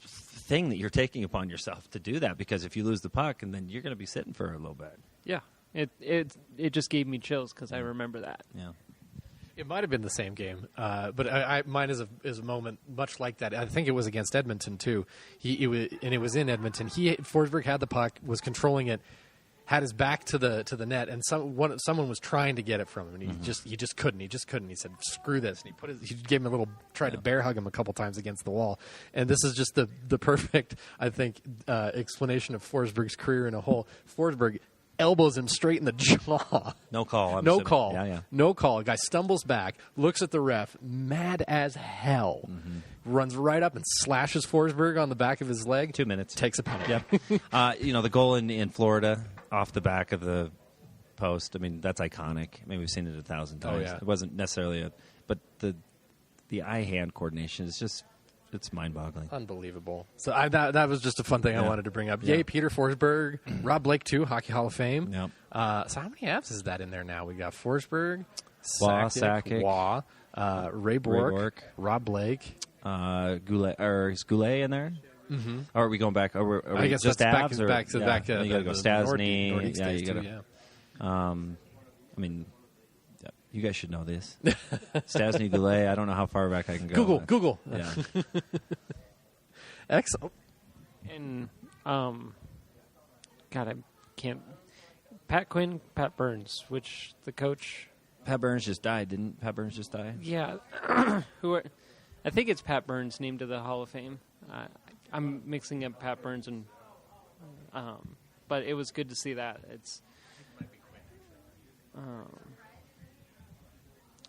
thing that you're taking upon yourself to do that, because if you lose the puck, and then you're going to be sitting for a little bit. Yeah. It just gave me chills because I remember that. Yeah. It might have been the same game, but mine is a moment much like that. I think it was against Edmonton too. It was in Edmonton. Forsberg had the puck, was controlling it, had his back to the net, and someone was trying to get it from him, and he just couldn't. He said, "Screw this!" And he gave him tried to bear hug him a couple times against the wall. And this is just the perfect, I think, explanation of Forsberg's career in a whole. Forsberg elbows him straight in the jaw. No call. No call. Yeah. No call. A guy stumbles back, looks at the ref, mad as hell, runs right up and slashes Forsberg on the back of his leg. 2 minutes. Takes a penalty. Yep. The goal in Florida off the back of the post, that's iconic. We've seen it 1,000 times. Oh, yeah. It wasn't necessarily but the eye-hand coordination is just, it's mind-boggling. Unbelievable. So that was just a fun thing I wanted to bring up. Yeah. Yay, Peter Forsberg. Rob Blake, too, Hockey Hall of Fame. Yep. So how many Avs is that in there now? We got Forsberg, Sakic, Waugh, Ray Bourque, Rob Blake. Goulet, or is Goulet in there? Mm-hmm. Or are we going back? Are we I guess just that's Avs? back to you got to go Stastny. Nordique Yeah, you got too, to. You guys should know this. Stastny, Goulet. I don't know how far back I can go. Google. Yeah. Excellent. And God, I can't. Pat Quinn, Pat Burns, which the coach. Pat Burns just died, didn't Pat Burns just die? Yeah. I think it's Pat Burns named to the Hall of Fame. I'm mixing up Pat Burns and, but it was good to see that. It's.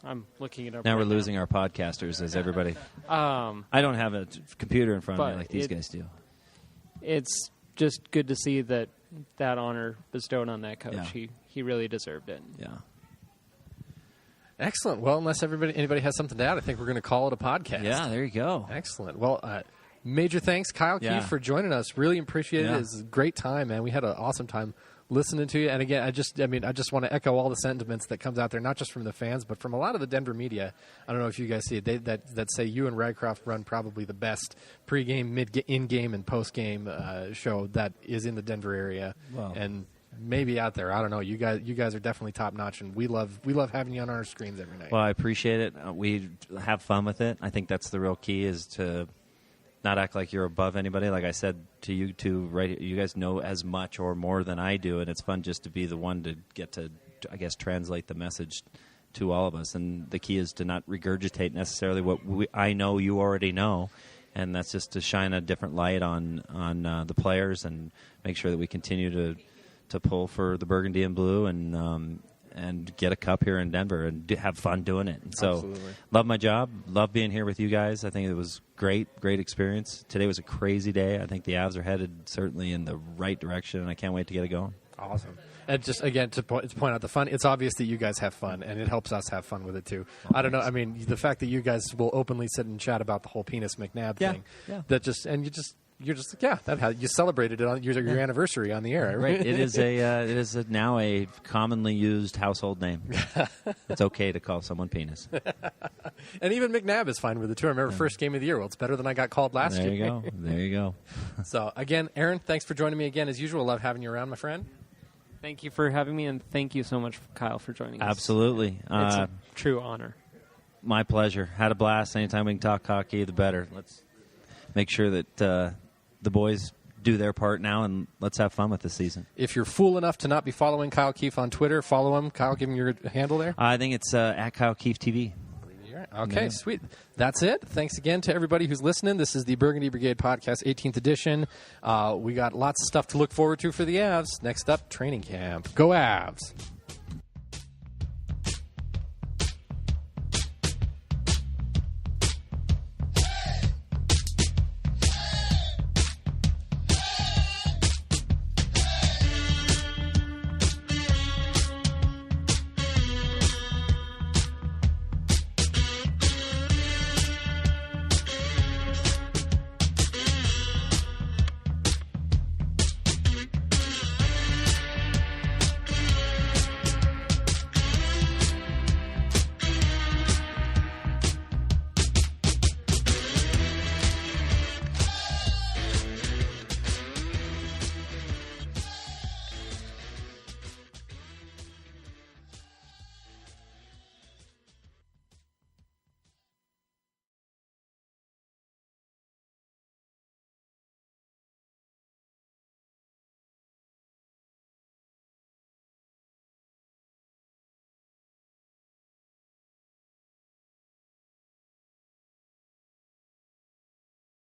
I'm looking it up. Now right we're losing our podcasters, as everybody. I don't have a computer in front of me like these guys do. It's just good to see that honor bestowed on that coach. Yeah. He really deserved it. Yeah. Excellent. Well, unless anybody has something to add, I think we're going to call it a podcast. Yeah, there you go. Excellent. Well, major thanks, Kyle Yeah. Keefe, for joining us. Really appreciate it. Yeah. It was a great time, man. We had an awesome time listening to you. And again, I just want to echo all the sentiments that comes out there, not just from the fans, but from a lot of the Denver media. I don't know if you guys see it. That say you and Rycroft run probably the best pregame, in-game, and postgame show that is in the Denver area. Wow. And maybe out there. I don't know. You guys are definitely top notch, and we love having you on our screens every night. Well, I appreciate it. We have fun with it. I think that's the real key, is to not act like you're above anybody. Like I said to you two, right? You guys know as much or more than I do, and it's fun just to be the one to get to, I guess, translate the message to all of us. And the key is to not regurgitate necessarily what I know you already know, and that's just to shine a different light on the players and make sure that we continue to pull for the Burgundy and Blue and get a cup here in Denver and have fun doing it. And so, Absolutely. Love my job. Love being here with you guys. I think it was great experience. Today was a crazy day. I think the Avs are headed certainly in the right direction, and I can't wait to get it going. Awesome. And just, again, to point out the fun, it's obvious that you guys have fun, and it helps us have fun with it, too. I don't know. I mean, the fact that you guys will openly sit and chat about the whole penis McNab thing. Yeah. That just, and you're just you celebrated it on your anniversary on the air, right? It is now a commonly used household name. It's okay to call someone penis. And even McNab is fine with it, too. I remember first game of the year. Well, it's better than I got called last year. There you go. So, again, Aaron, thanks for joining me again. As usual, love having you around, my friend. Thank you for having me, and thank you so much, Kyle, for joining us. Absolutely. It's a true honor. My pleasure. Had a blast. Anytime we can talk hockey, the better. Let's make sure that the boys do their part now, and let's have fun with this season. If you're fool enough to not be following Kyle Keefe on Twitter, follow him. Kyle, give him your handle there. I think it's at Kyle Keefe TV. Okay, Yeah. Sweet. That's it. Thanks again to everybody who's listening. This is the Burgundy Brigade Podcast, 18th edition. We got lots of stuff to look forward to for the Avs. Next up, training camp. Go Avs!